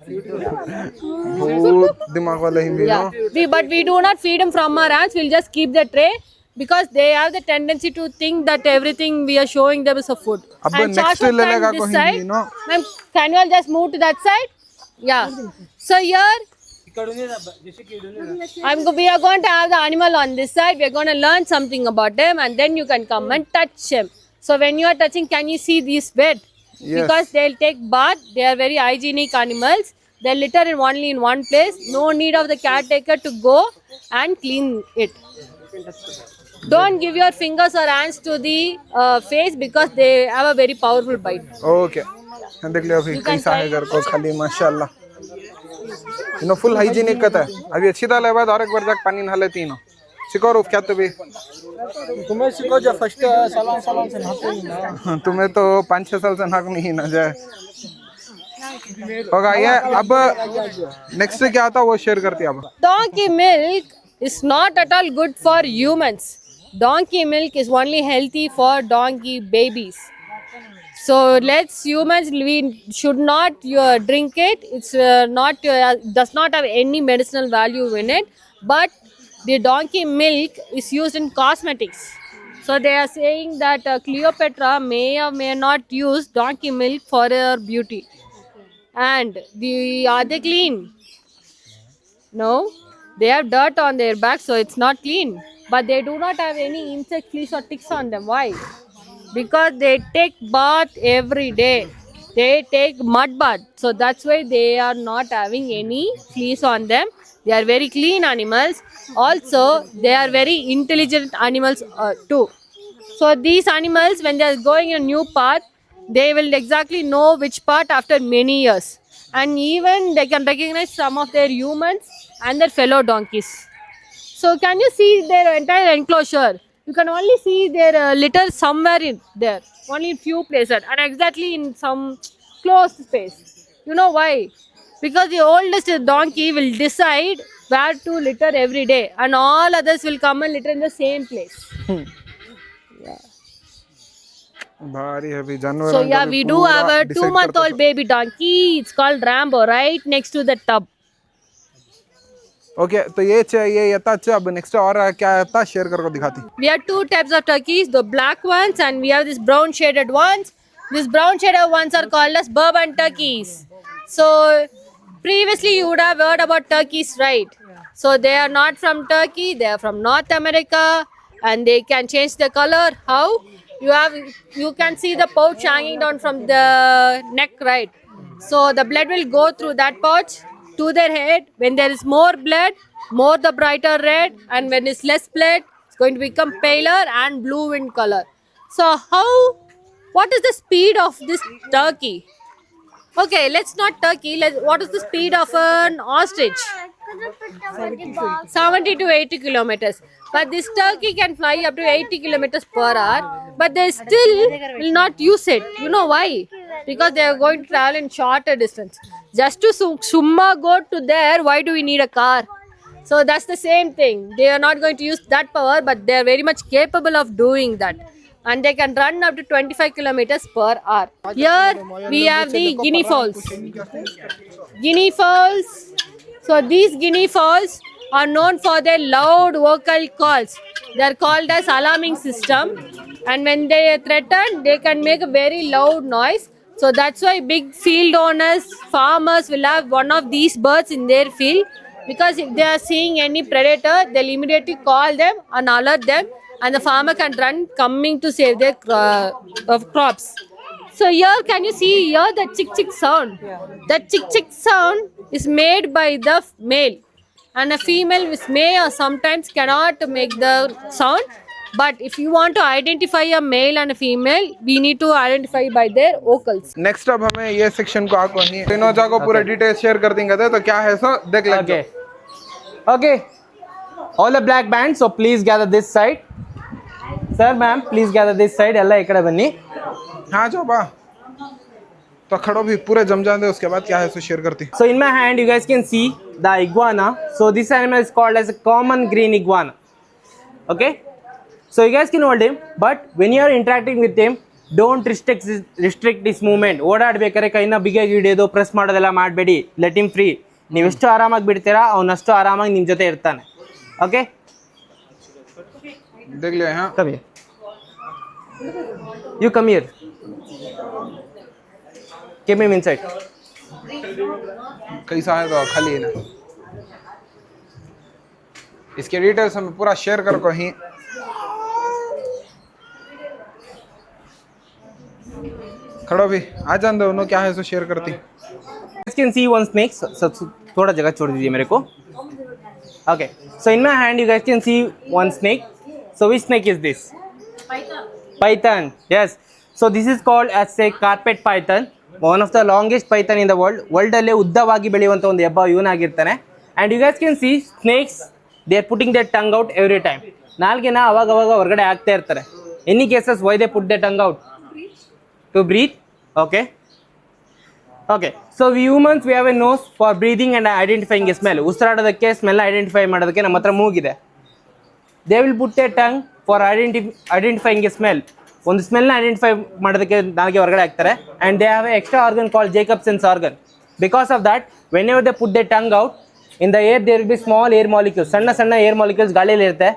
बहुत दिमाग वाला Hindi Yeah. ना. But we do not feed them from our hands. We'll just keep the tray because they have the tendency to think that everything we are showing them is a food. अब And next Shashwat ले can लेगा को decide. Hindi ना. Ma'am, can you all just move to that side? Yeah. So here we are going to have the animal on this side. We are going to learn something about them, and then you can come and touch him. So when you are touching, can you see this bed? Yes. Because they'll take bath. They are very hygienic animals. They litter only in one place. No need of the caretaker to go and clean it. Don't give your fingers or hands to the face because they have a very powerful bite. Okay. देख लियो अभी कैसा है घर को खाली माशाल्लाह. Full hygienic का था. अभी अच्छी दाल है बाद और एक बार जाके पानी नहा लेती ना. सिको रूफ क्या तो भी. तुम्हें सिखो जो फर्स्ट सलाम से नहाते ही ना. तुम्हें तो 5-6 साल से नहाक नहीं ना जाए. होगा ये. अब नेक्स्ट क्या आता वो शेयर करती अब. Donkey milk is not at all good for humans. Donkey milk is only healthy for donkey babies. So let's humans, we should not drink it. It's not does not have any medicinal value in it. But the donkey milk is used in cosmetics. So they are saying that Cleopatra may or may not use donkey milk for her beauty. And are they clean? No, they have dirt on their back, so it's not clean. But they do not have any insect, fleas or ticks on them. Why? Because they take bath every day. They take mud bath. So that's why they are not having any fleas on them. They are very clean animals. Also, they are very intelligent animals too. So these animals, when they are going in a new path, they will exactly know which path after many years. And even they can recognize some of their humans and their fellow donkeys. So can you see their entire enclosure? You can only see their litter somewhere in there, only in few places, and exactly in some closed space. You know why? Because the oldest donkey will decide where to litter every day, and all others will come and litter in the same place. भारी है भी जानवर. So yeah, we do have a 2-month-old baby donkey. It's called Rambo, right next to the tub. Okay तो ये चाहिए ये था. अच्छा अब नेक्स्ट और क्या था शेयर करके दिखाती. We have two types of turkeys, the black ones and we have this brown shaded ones. These brown shaded ones are called as bourbon turkeys. So previously you would have heard about turkeys, right? So they are not from Turkey, they are from North America, and they can change the color. How? You can see the pouch hanging down from the neck, right? So the blood will go through that pouch to their head. When there is more blood, more the brighter red, and when it's less blood, it's going to become paler and blue in color. So what is the speed of this turkey? Okay, let's not turkey. What is the speed of an ostrich? 70 to 80 kilometers. But this turkey can fly up to 80 kilometers per hour. But they still will not use it. You know why? Because they are going to travel in shorter distance. Just to summa go to there, why do we need a car? So that's the same thing. They are not going to use that power, but they are very much capable of doing that. And they can run up to 25 kilometers per hour. Here we have the guinea fowls. Guinea fowls. So these guinea fowls are known for their loud vocal calls. They are called as alarming system, and when they threaten, they can make a very loud noise. So that's why big field owners, farmers will have one of these birds in their field, because if they are seeing any predator, they'll immediately call them and alert them, and the farmer can run coming to save their crops. So here, can you see here the chick chick sound? That chick chick sound is made by the male, and a female may or sometimes cannot make the sound. But if you want to identify a male and a female, we need to identify by their vocals. Next अब हमें ये section को आको नहीं रिनोजा को पूरा detail share कर देंगे तो क्या है सो देख लेंगे. Okay. All the black bands, so please gather this side. Sir, ma'am, please gather this side. ಎಲ್ಲ ಈ ಕಡೆ ಬನ್ನಿ. हाँ जो बा तो खड़ो भी पूरे जम जाते उसके बाद क्या है सो शेयर करती. So in my hand, you guys can see the iguana. So this animal is called as a common green iguana. Okay. So you guys can hold him, but when you are interacting with him, don't restrict his movement. ಓಡಾಡ್ಬೇಕಾದ್ರೆ ಕೈನ ಬಿಗಿಯಾಗಿ ಹಿಡಿಯೋದು, press ಮಾಡೋದೆಲ್ಲ ಮಾಡಬೇಡಿ. Let him free. ನೀವು ಎಷ್ಟು ಆರಾಮಾಗಿ ಬಿಡ್ತೀರಾ ಅವನಷ್ಟು ಆರಾಮಾಗಿ ನಿಮ್ಮ ಜೊತೆ ಇರ್ತಾನೆ. ಓಕೆ, देख लिया. हाँ come here, you come here, keep him inside. कैसा है तो खाली है ना. इसके डिटेल्स हम पूरा शेयर कर को ही. खड़ो भी आ जान दो क्या है सो शेयर करती. You can see one snake. So थोड़ा जगह छोड़ दीजिए मेरे को. Okay, so in my hand you guys can see one snake. So which snake is this? Python. Yes. So this is called as a carpet python. One of the longest python in the world. World alle ಉದ್ದವಾಗಿ ಬೆಳೆಯುವಂತ ಒಂದು ಹೆಬ್ಬ ಇವನಾಗಿರ್ತಾನೆ. And you guys can see snakes, they are putting their tongue out every time. ನಾಲ್ಗೆನ ಅವಾಗ ಹೊರಗಡೆ ಹಾಕ್ತಾ ಇರ್ತಾರೆ. Any cases why they put their tongue out? To breathe. Okay. Okay, so we humans, we have a nose for breathing and identifying a smell. ಉಸಿರಾಡೋದಕ್ಕೆ smell identify ಮಾಡೋದಕ್ಕೆ ನಮ್ಮ ಹತ್ರ ಮೂಗಿದೆ. They will put their tongue for identifying a smell. ಒಂದು ಸ್ಮೆಲ್ನ identify ಮಾಡೋದಕ್ಕೆ ನಾಲ್ಗೆ ಹೊರಗಡೆ ಹಾಕ್ತಾರೆ. And they have an extra organ called Jacobson's organ. Because of that, whenever they put their tongue out, in the air there will be small air molecules. ಸಣ್ಣ air molecules ಗಾಳಿಯಲ್ಲಿ ಇರುತ್ತೆ.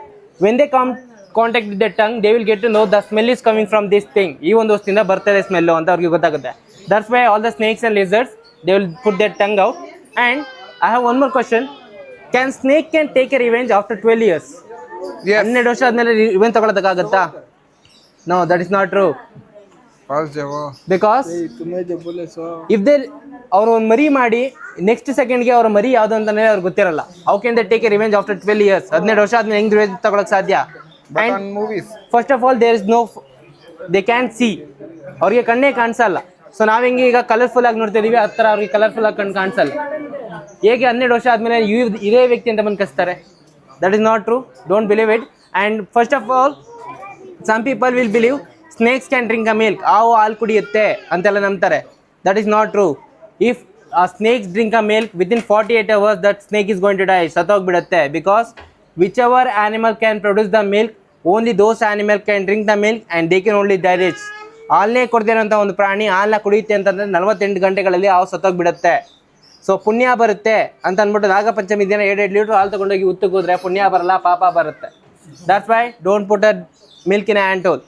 When they come contact with their tongue, they will get to know the smell is coming from this thing. ಈ ಒಂದು ವಸ್ತುವಿಂದ ಬರ್ತಿದೆ smell ಅಂತ ಅವ್ರಿಗೆ ಗೊತ್ತಾಗುತ್ತೆ. That's why all the snakes and lizards, they will put their tongue out. And I have one more question. Can snake take a revenge after 12 years? Yes. 12 ವರ್ಷ ಆದ್ಮೇಲೆ revenge ತಗೊಳ್ಳೋದಕ್ಕಾಗತ್ತಾ? No, that is not true. पास जाओ. Because तुम्हें जब बोले सो if they ಅವರು ಒಂದು ಮರಿ ಮಾಡಿ ನೆಕ್ಸ್ಟ್ ಸೆಕೆಂಡ್ಗೆ ಅವ್ರ ಮರಿ ಯಾವುದು ಅಂತಾನೆ ಅವ್ರಿಗೆ ಗೊತ್ತಿರಲ್ಲ. How can they take a revenge after 12 years? 12 ವರ್ಷ ಆದ್ಮೇಲೆ ಹೆಂಗ್ ರಿವೆಂಜ್ ತಗೊಳಕ್ ಸಾಧ್ಯ? But on movies. First of all there is no, they can see, ಅವ್ರಿಗೆ ಕಣ್ಣೇ ಕಾಣಿಸಲ್ಲ. ಸೊ ನಾವು ಹೆಂಗೆ ಈಗ ಕಲರ್ಫುಲ್ ಆಗಿ ನೋಡ್ತಾ ಇದೀವಿ, ಆ ಥರ ಅವ್ರಿಗೆ ಕಲರ್ಫುಲ್ ಆಗಿ ಕಣ್ಣು ಕಾಣಿಸಲ್ಲ. ಹೇಗೆ 12 ವರ್ಷ ಆದಮೇಲೆ ಇದೇ ವ್ಯಕ್ತಿ ಅಂತ ಬಂದು ಕಸ್ತಾರೆ? That is not true. Don't believe it. And first of all some people will believe snakes can drink a milk. ಹಾಲು ಕುಡಿಯುತ್ತೆ ಅಂತೆಲ್ಲ ನಂಬ್ತಾರೆ. ದಟ್ ಈಸ್ ನಾಟ್ ಟ್ರೂ. If a snakes drink a milk within 48 hours, that snake is going to die, ಸತ್ತೋಗ್ಬಿಡುತ್ತೆ. Because whichever animal can produce the milk, only those animal can drink the milk and they can only digest. ಹಾಲನ್ನೇ ಕೊಡ್ತಿರೋಂಥ ಒಂದು ಪ್ರಾಣಿ ಹಾಲನ್ನ ಕುಡಿಯುತ್ತೆ ಅಂತಂದರೆ 48 ಗಂಟೆಗಳಲ್ಲಿ ಹಾವು ಸತ್ತೋಗ್ಬಿಡುತ್ತೆ. So ಪುಣ್ಯ ಬರುತ್ತೆ ಅಂತ ಅಂದ್ಬಿಟ್ಟು ನಾಗಪಂಚಮಿ ದಿನ 7 ಲೀಟ್ರ್ ಹಾಲು ತೊಗೊಂಡೋಗಿ ಉತ್ತಕ್ಕೆ ಹೋದ್ರೆ ಪುಣ್ಯ ಬರಲ್ಲ, ಪಾಪ ಬರುತ್ತೆ. That's why don't put a milk in and hole.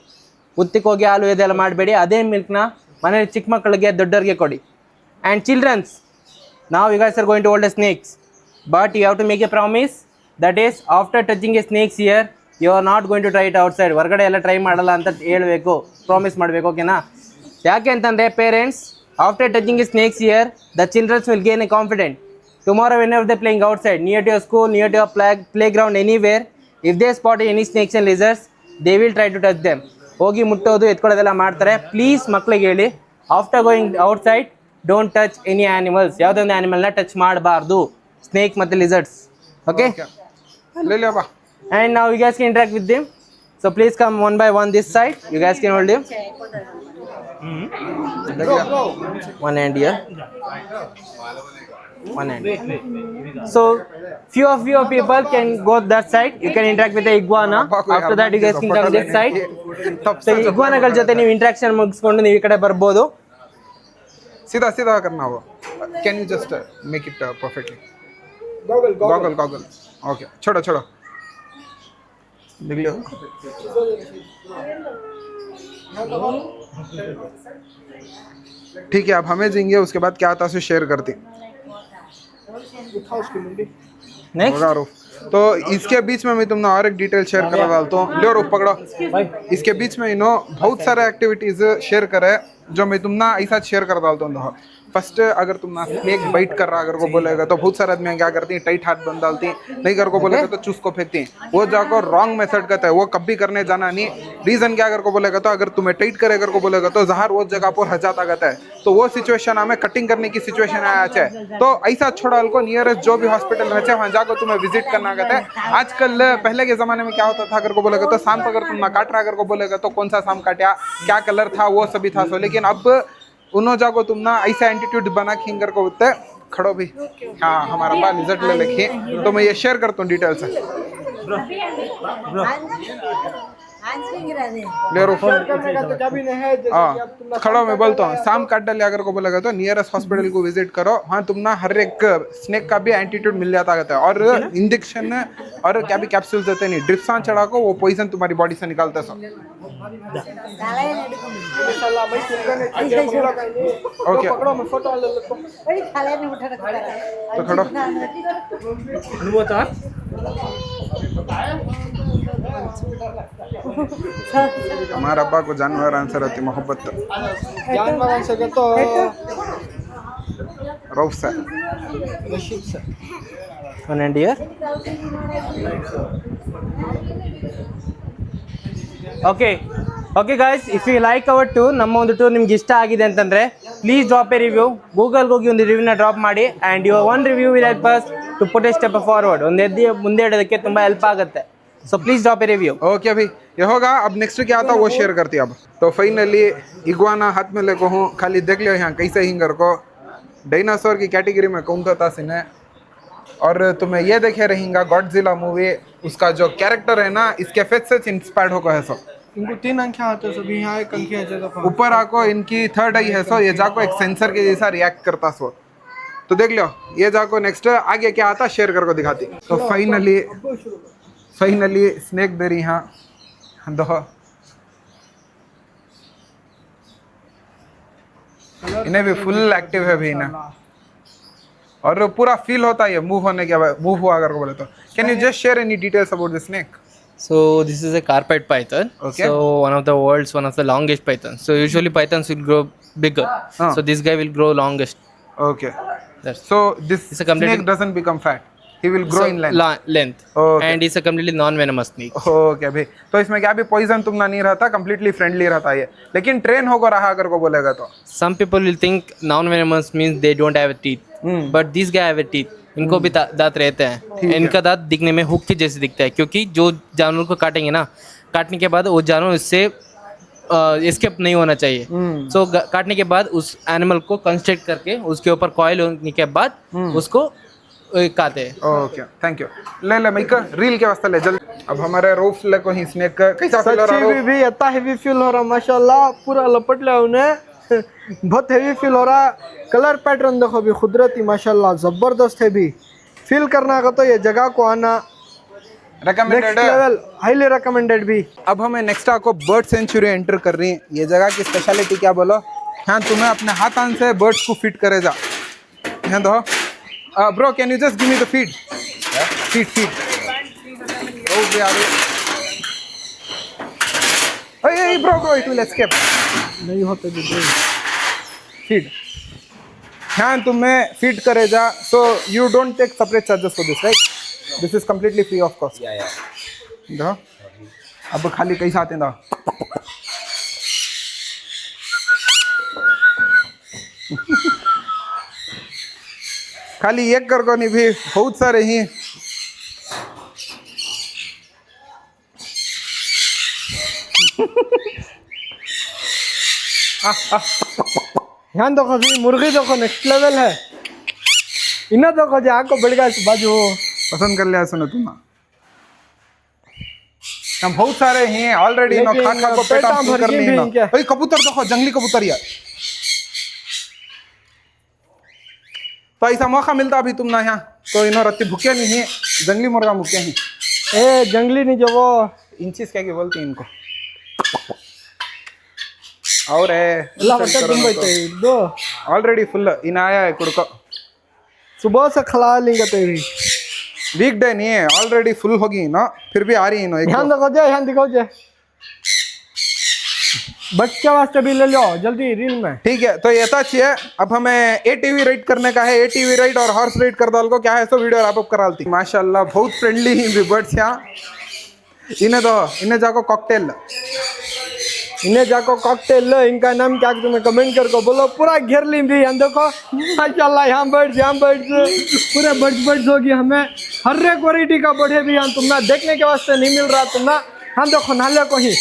ಉತ್ತಿಗೆ ಹೋಗಿ ಹಾಲು ಇದೆಲ್ಲ ಮಾಡಬೇಡಿ. ಅದೇ ಮಿಲ್ಕ್ನ ಮನೇಲಿ ಚಿಕ್ಕ ಮಕ್ಕಳಿಗೆ ದೊಡ್ಡವ್ರಿಗೆ ಕೊಡಿ. ಆ್ಯಂಡ್ ಚಿಲ್ಡ್ರನ್ಸ್, ನಾವು you guys are going to hold a snakes, but you have to make a promise, that is after touching a snakes here you are not going to try it outside. ಹೊರಗಡೆ ಎಲ್ಲ try ಮಾಡಲ್ಲ ಅಂತ ಹೇಳಬೇಕು, promise ಮಾಡಬೇಕು. ಓಕೆನಾ? ಯಾಕೆ ಅಂತಂದರೆ parents, after touching a snakes here the childrens will gain a confident. Tomorrow whenever they playing outside, near to your school, near to your play ground, anywhere, if they spot any snakes and lizards, they will try to touch them. ಹೋಗಿ ಮುಟ್ಟೋದು ಎತ್ಕೊಳ್ಳೋದೆಲ್ಲ ಮಾಡ್ತಾರೆ. Please ಮಕ್ಳಿಗೆ ಹೇಳಿ, after going outside don't touch any animals. ಯಾವುದೊಂದು ಆ್ಯನಿಮಲ್ನ touch ಮಾಡಬಾರ್ದು, snake ಮತ್ತು lizards. Okay? And now you guys can interact with them. So please come one by one this side. You guys can hold him. One hand here. One hand. So few of you people can go that side. You can interact with the iguana. After that you guys can come this side. So iguana ಗಳ ಜೊತೆ ನೀವು interaction ಮುಗಿಸ್ಕೊಂಡು ನೀವು ಈ ಕಡೆ ಬರ್ಬೋದು. सीधा सीधा करना हो. Can you just make it perfectly? Goggle. Okay छोड़ो छोड़ो देख लो ठीक है अब हमें देंगे उसके बाद क्या आता है उसे शेयर करती नेक्स्ट होगा रूफ तो इसके बीच में मैं तुमने और एक डिटेल शेयर करा डालता हूँ लो रूफ पकड़ो इसके बीच में इन्हों बहुत सारे एक्टिविटीज शेयर करे जो मैं तुमना ऐसा शेयर कर डालता हूँ फर्स्ट अगर तुम ना स्नेक बाइट कर रहा अगर को बोलेगा तो बहुत सारे आदमी क्या करती हैं टाइट हाथ बंद डालती हैं नहीं कर को बोलेगा तो चूस को फेंकती हैं वो जाकर रॉन्ग मेथड कहता है वो कभी करने जाना नहीं रीजन क्या अगर को बोलेगा तो अगर तुम्हें टाइट करे अगर को बोलेगा तो जहर वो जगह पर हजाता कहता है तो वो सिचुएशन हमें कटिंग करने की सिचुएशन आया है तो ऐसा छोड़ा को नियरेस्ट जो भी हॉस्पिटल रहते वहाँ जाकर तुम्हें विजिट करना कहता है आजकल पहले के जमाने में क्या होता था अगर को बोलेगा तो शाम को अगर तुम ना काट रहा अगर को बोलेगा तो कौन सा शाम काटा क्या कलर था वो सभी था सो लेकिन अब उन्हों जाको तुम ना ऐसा एटीट्यूड बना खिंगर को होते खड़ो भी हाँ हमारा बाल रिजल्ट ले लिखिए तो मैं ये शेयर करता हूँ डिटेल से ले रो हाँ खड़ो मैं बोलता हूँ शाम काट डाले अगर को बोलेगा तो नियरेस्ट हॉस्पिटल को विजिट करो हाँ तुम ना हर एक स्नेक का भी एंटीट्यूड मिल जाता है और इंजेक्शन और क्या भी कैप्सूल देते नहीं ड्रिप्स चढ़ा को वो पॉइजन तुम्हारी बॉडी से निकालता है सब ओके तो खड़ो हमारा अब्बा को जानवर आंसर होती मोहब्बत जानवर से तो Rauf sir Rashid sir and here okay guys if you like our tour ನಮ್ಮ ಒಂದು ಟೂರ್ ನಿಮ್ಗೆ ಇಷ್ಟ ಆಗಿದೆ ಅಂತಂದರೆ ಪ್ಲೀಸ್ ಡ್ರಾಪ್ ಎ ರಿವ್ಯೂ ಗೂಗಲ್ಗೆ ಹೋಗಿ ಒಂದು ರಿವ್ಯೂನ ಡ್ರಾಪ್ ಮಾಡಿ and your one review will help us to put a step forward ಒಂದು ಹೆಜ್ಜೆ ಮುಂದೆ ಇಡೋದಕ್ಕೆ ತುಂಬ ಹೆಲ್ಪ್ ಆಗುತ್ತೆ so please drop a review okay भाई ये होगा अब नेक्स्ट क्या आता वो शेयर करती अब तो फाइनली इग्वाना हाथ में लेको हूँ खाली देख लियो यहाँ कैसे हिंगर को डायनासोर की कैटेगरी में कौन था सीने और तुम्हें ये देखे रहेंगे गॉडजिला मूवी उसका जो कैरेक्टर है ना इसके फेस से इंस्पायर्ड होकर है सो इनको 3 आंखें आते हैं सभी यहाँ एक आंखें है जगह ऊपर आको इनकी थर्ड आई है सो ये जाको एक सेंसर के जैसा रिएक्ट करता सो तो देख लो ये जाको नेक्स्ट आगे क्या आता शेयर करके दिखाती तो फाइनली स्नेक बेरी यहाँ दो इन्हें भी फुल एक्टिव है भाई ना और पूरा फील होता है मूव होने के बाद मूव हुआ अगर को बोले तो can you just share any details about the snake So this is a carpet python. Okay. So one of the world's one of the longest pythons. So usually pythons will grow bigger. So this guy will grow longest. okay That's so this It's a completely- snake doesn't become fat he will grow in length length. Okay. And it's a completely non-venomous snake. Okay भाई तो इसमें क्या भी poison तुम ना नहीं रहता completely friendly रहता है लेकिन ट्रेन होकर रहा अगर को बोलेगा तो Some people will think non-venomous means they don't have a teeth. But this guy have a teeth. इनको भी दांत रहते हैं इनका दांत दिखने में हुक के जैसे दिखता है क्योंकि जो जानवर को काटेंगे ना काटने के बाद वो जानवर उससे एस्केप नहीं होना चाहिए सो काटने के बाद उस एनिमल को कंस्ट्रक्ट करके उसके ऊपर कॉइल होने के बाद उसको काटे हैं ओके थैंक यू ले माइक रील के वास्ते ले जल्दी अब हमारे रूफ ले को ही स्नेक कैसा फील हो रहा सच्ची है भी इतना हेवी फील हो रहा माशाल्लाह पूरा लपट लिया उन्हें बहुत हेवी फील हो रहा कलर पैटर्न देखो भी कुदरती माशाल्लाह जबरदस्त है भी फील करना का तो ये जगह को आना next recommended level highly recommended भी अब हमें नेक्स्ट आपको बर्ड सेंचुरी एंटर कर रही है ये जगह की स्पेशलिटी क्या बोलो हाँ तुम्हें अपने हाथान से बर्ड्स को फीड करे जा यहाँ दो bro can you just give me the feed feed ओ यार ए ब्रो इट विल एस्केप नहीं होते भी फीड हाँ तुम्हें फीड करे जा so you don't take separate charges for this right this is completely free of cost दो अब खाली कैसे आते हैं खाली एक कर को नहीं भी बहुत सारे ही यहाँ देखो भी मुर्गी देखो नेक्स्ट लेवल है इन्हें देखो जो आँख को बढ़ गया इस बाजू पसंद कर लिया सुनो तुम हम बहुत सारे हैं ऑलरेडी नो लेकिन खा को पेट पेटा फुल भर करने के भी नो क्या? ओए कबूतर देखो जंगली कबूतर यार तो ऐसा मौका मिलता अभी तुम ना यहाँ तो इन्हों रत्ती भूखे नहीं है जंगली मुर्गा मुक्के हैं ए जंगली नहीं जो वो इंचेस क्या की बोलती हैं इनको और है ಎಲ್ಲ ಹೊಟ್ಟೆ ತುಂಬೈತೆ ಇದು ऑलरेडी फुल इन आया है कुड़को सुबह से खिला लेंगे तेरी वीक डे नहीं है ऑलरेडी फुल होगी ना फिर भी आ रही है ना एक ध्यान देखो जे ध्यान दिखाओ जे बच के वास्ते भी ले लो जल्दी रील में ठीक है तो ये था चाहिए अब हमें एटीवी राइड करने का है एटीवी राइड और हॉर्स राइड कर डाल को क्या है सो वीडियो रैप अप करा दी माशाल्लाह बहुत फ्रेंडली ही बर्ड्स यहाँ इन्हें जाको कॉकटेल इन्हें जाको कॉकटेल इनका नाम क्या तुम्हें कमेंट कर को बोलो पूरा घेर ली भी हम देखो माशाल्लाह यहाँ बर्ड्स पूरे बर्ड्स होगी हमें हर एक वैरायटी का बर्ड है भी यहाँ तुमने देखने के वास्ते नहीं मिल रहा तुमने हम देखो नाले को ही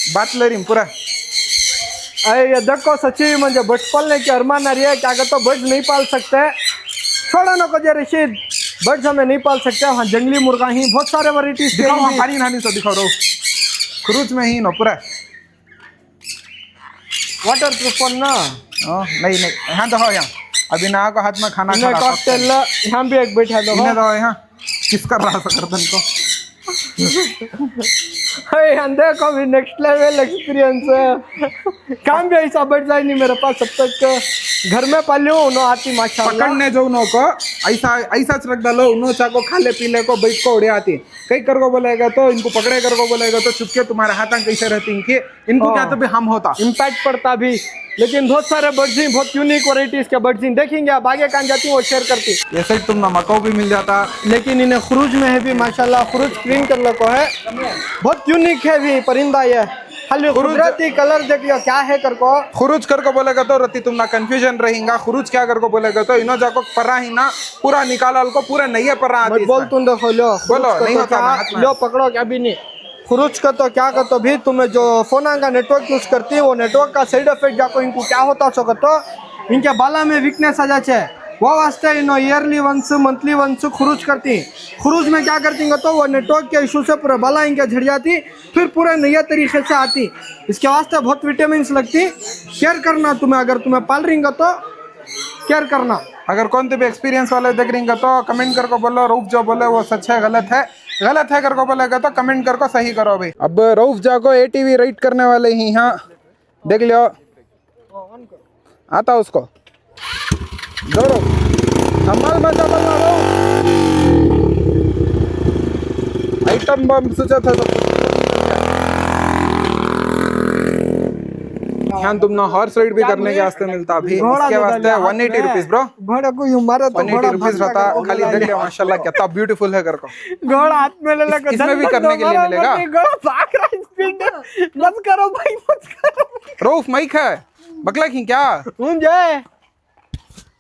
बात ले रही पूरा अरे ये देखो सच्ची मुझे बर्ड्स पालने की अरमान आ रही है क्या कहते बर्ड्स नहीं पाल सकते छोड़ो ना को जे रशीद बर्ड्स हमें नहीं पाल सकते वहाँ जंगली मुर्गा ही बहुत सारे वैरायटीज दिखाओ वहाँ पानी नहाने से दिखाओ रो क्रूज में ही नो पूरा वाटर प्रूफ ना नहीं यहाँ देखो यहाँ अभी ना को हाथ में खाना खा रहा कॉकटेल यहाँ भी एक बैठा दो इन्हें दो यहाँ किस कर रहा था करतन को देखो भी नेक्स्ट लेवल एक्सपीरियंस है काम भी ऐसा बढ़ जाए नहीं मेरे पास सब तक घर में पाली हूँ उन्होंने आती माशाल्लाह पकड़ने जो उन्हों को ऐसा रख डालो उन्हों चाको खाले पीले को बैठ को उड़े आती कई कर को बोलेगा तो इनको पकड़े कर को बोलेगा तो चुपके तुम्हारे हाथ कैसे रहती इनकी इनको क्या तो भी हम होता इम्पैक्ट पड़ता भी लेकिन बहुत सारे बर्ड्स हैं बहुत यूनिक वैरायटीज के बर्ड्स हैं देखेंगे आप आगे कहाँ जाती हूँ वो शेयर करती ये साइड तुम नमको भी मिल जाता लेकिन इन्हें खुरूज में है भी माशाल्लाह खुरूज स्क्रीन कर लो को है बहुत यूनिक है भी परिंदा ये खाली कुदरती कलर देखियो क्या है कर को खुरुज कर को बोलेगा तो रति तुम ना कंफ्यूजन रहेगा खुरुज क्या कर को बोलेगा तो इनो जाको परा ही ना पूरा निकाला को पूरा नहीं है परा आती बोल तुम देखो लो बोलो नहीं होता लो पकड़ो क्या भी नहीं खुरुज का तो क्या कहते भी तुम्हें जो फोन का नेटवर्क यूज करती है वो नेटवर्क का साइड इफेक्ट जाको इनको क्या होता सो तो इनके बाला में वीकनेस आ जाए वो वास्ते इनो ईयरली वंस मंथली वंस खुरुज करती खुरुज में क्या करती तो वो नेटवर्क के इशू से पूरा बाला इनके झड़ जाती फिर पूरे नए तरीके से आती इसके वास्ते बहुत विटामिन लगती केयर करना तुम्हें अगर तुम्हें पाल रही तो केयर करना अगर कौन भी एक्सपीरियंस वाले देख रही तो कमेंट कर को बोलो रऊफ जो बोले वो सच है गलत है कर को बोलेगा तो कमेंट कर को सही करो भाई अब रऊफ जाको एटीवी राइड करने वाले ही यहाँ देख लियो आता उसको जोरो कमाल मजा बोलना रो आइटम बम सोचा था यहाँ तुम ना हॉर्स राइड भी करने के वास्ते मिलता अभी इसके वास्ते 180 रुपीस ब्रो घोड़ा को यूं मारा तो 180 रुपीस रहता खाली देख लिया माशाल्लाह कितना ब्यूटीफुल है कर को घोड़ा हाथ में ले लेकर इसमें भी करने के लिए मिलेगा घोड़ा भाग रहा है स्पीड मत करो भाई मत करो रऊफ माइक है बकला की क्या मुझे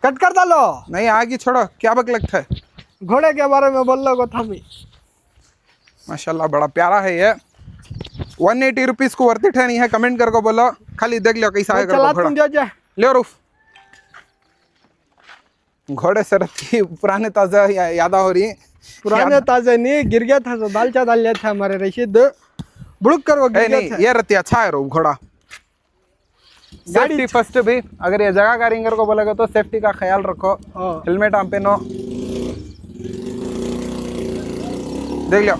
कट कर डालो नहीं आगे छोड़ो क्या बकलक है घोड़े के बारे में बोल लो को था भी माशाल्लाह बड़ा प्यारा है ये 180 रुपीस को वर्थ इट है नहीं है कमेंट कर को बोलो खाली देख लो कैसा है चला तुम जो जा ले रूफ घोड़े से रखी पुराने ताजा यादा हो रही पुराने ताजे नहीं गिर गया था तो दालचा डाल लिया था हमारे रशीद बुड़क कर वो गिर नहीं ये रती अच्छा है रूफ घोड़ा सेफ्टी फर्स्ट भी अगर ये जगह का रिंगर को बोलेगा तो सेफ्टी का ख्याल रखो हेलमेट आप पहनो देख लो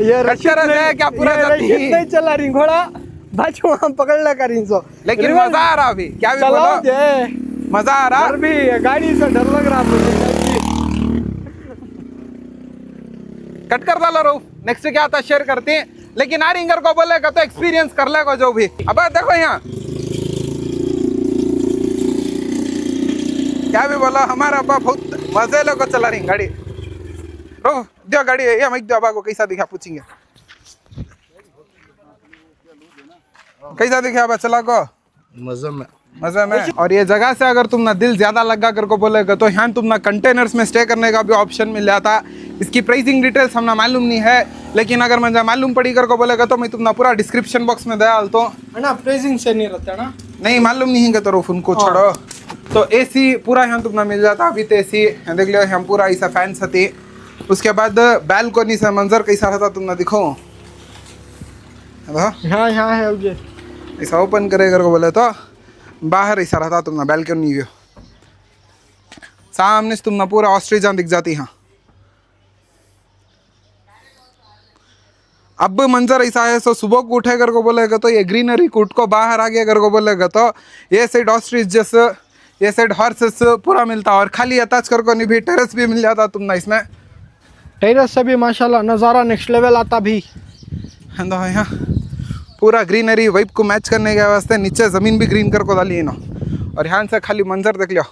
ये रशीद है क्या पूरा नहीं चला रही घोड़ा बाजू हम पकड़ ला कर इनको लेकिन मजा आ रहा अभी क्या भी बोलो मजा आ रहा भी गाड़ी से डर लग रहा मुझे कट कर डालो रूफ नेक्स्ट क्या आता शेयर करते हैं लेकिन आ रिंगर को बोलेगा तो एक्सपीरियंस कर लेगा जो भी अब देखो यहाँ क्या भी बोला हमारा अब्बा बहुत मजे लोग चला रही गाड़ी रो दियो गाड़ी ये मैं दियो अब्बा को कैसा दिखा पूछेंगे कैसा दिखा अब्बा चला को मजे में और ये जगह से अगर तुम ना दिल ज्यादा लगा कर को बोलेगा तो यहाँ तुम ना कंटेनर्स में स्टे करने का भी ऑप्शन मिल जाता इसकी प्राइसिंग डिटेल्स हमने मालूम नहीं है लेकिन अगर मुझे मालूम पड़ी कर को बोलेगा तो मैं तुम ना पूरा डिस्क्रिप्शन बॉक्स में डाल तो ना प्राइसिंग से नहीं रहता ना नहीं मालूम नहीं है तो रूफ उनको छोड़ो तो एसी पूरा यहाँ तुम ना मिल जाता अभी तो एसी देख लो हम पूरा ऐसा फैंस हती उसके बाद बैल्कोनी से मंजर कैसा रहता तुम ना दिखो हाँ है ऐसा ओपन करे कर को बोले तो बाहर ऐसा रहता तुम ना बैल्कनी व्यू सामने से तुम ना पूरा ऑस्ट्रिच दिख जाती। हाँ अब मंजर ऐसा है, सो सुबह को उठे कर को बोलेगा तो ये ग्रीनरी कूट को बाहर आ गया कर को बोलेगा तो ये साइड ऑस्ट्रिच जैसे, ये साइड हॉर्सेस पूरा मिलता और खाली अटैच कर को नहीं भी टेरेस भी मिल जाता तुम ना इसमें। टेरेस से भी माशाल्लाह नज़ारा नेक्स्ट लेवल आता भी। यहाँ पूरा ग्रीनरी वाइब को मैच करने के वास्ते नीचे ज़मीन भी ग्रीन कर को डाली है ना, और यहाँ से खाली मंजर देख लियो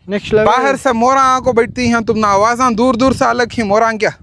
नेक्स्ट लेवल। बाहर से मोरा को बैठती हैं तुम ना, आवाज़ दूर दूर से अलग ही मोरा क्या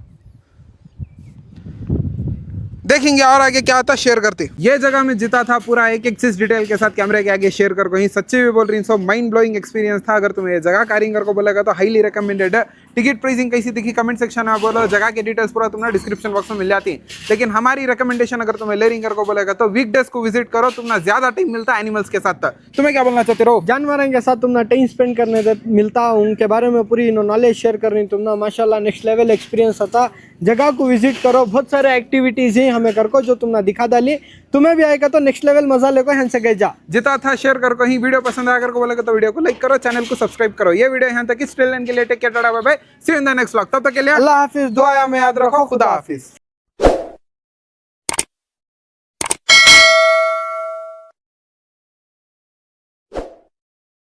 देखेंगे। और आगे क्या आता शेयर करती। ये जगह में जीता था पूरा एक एक चीज डिटेल के साथ कैमरे के आगे शेयर कर को ही सच्ची भी बोल रही हूँ। सो माइंड ब्लोइंग एक्सपीरियंस था। अगर तुम्हें ये जगह कारिंग कर को बोलेगा तो हाईली रिकमेंडेड है। टिकट प्राइसिंग कैसी दिखी कमेंट सेक्शन में बोलो, जगह की डिटेल्स पूरा तुम्हें डिस्क्रिप्शन बॉक्स में मिल जाती है। लेकिन हमारी रिकमेंडेशन अगर तुम्हें लेरिंग कर को बोलेगा तो वीकडेज को विजिट करो, तुम्हें ज्यादा टाइम मिलता है एनिमल्स के साथ। तुम्हें क्या बोलना चाहते हो? जानवरों के साथ तुमने टाइम स्पेंड करने मिलता, उनके बारे में पूरी नॉलेज शेयर कर रही तुमने माशाल्लाह नेक्स्ट लेवल एक्सपीरियंस आता। जगह को विजिट करो, बहुत सारे एक्टिविटीज हैं हमें कर को जो तुमने दिखा डाली। तुम्हें भी आएगा तो नेक्स्ट लेवल मजा लेको यहाँ से गए जा। जिता था शेयर कर को ही। वीडियो पसंद आया कर को बोलेगा तो वीडियो को लाइक करो, चैनल को सब्सक्राइब करो। ये वीडियो यहाँ तक इस के लिए take care, tata bye bye, see you in the next vlog. तब तक के लिए अल्लाह हाफिज, दुआ में याद रखो, खुदा हाफिज।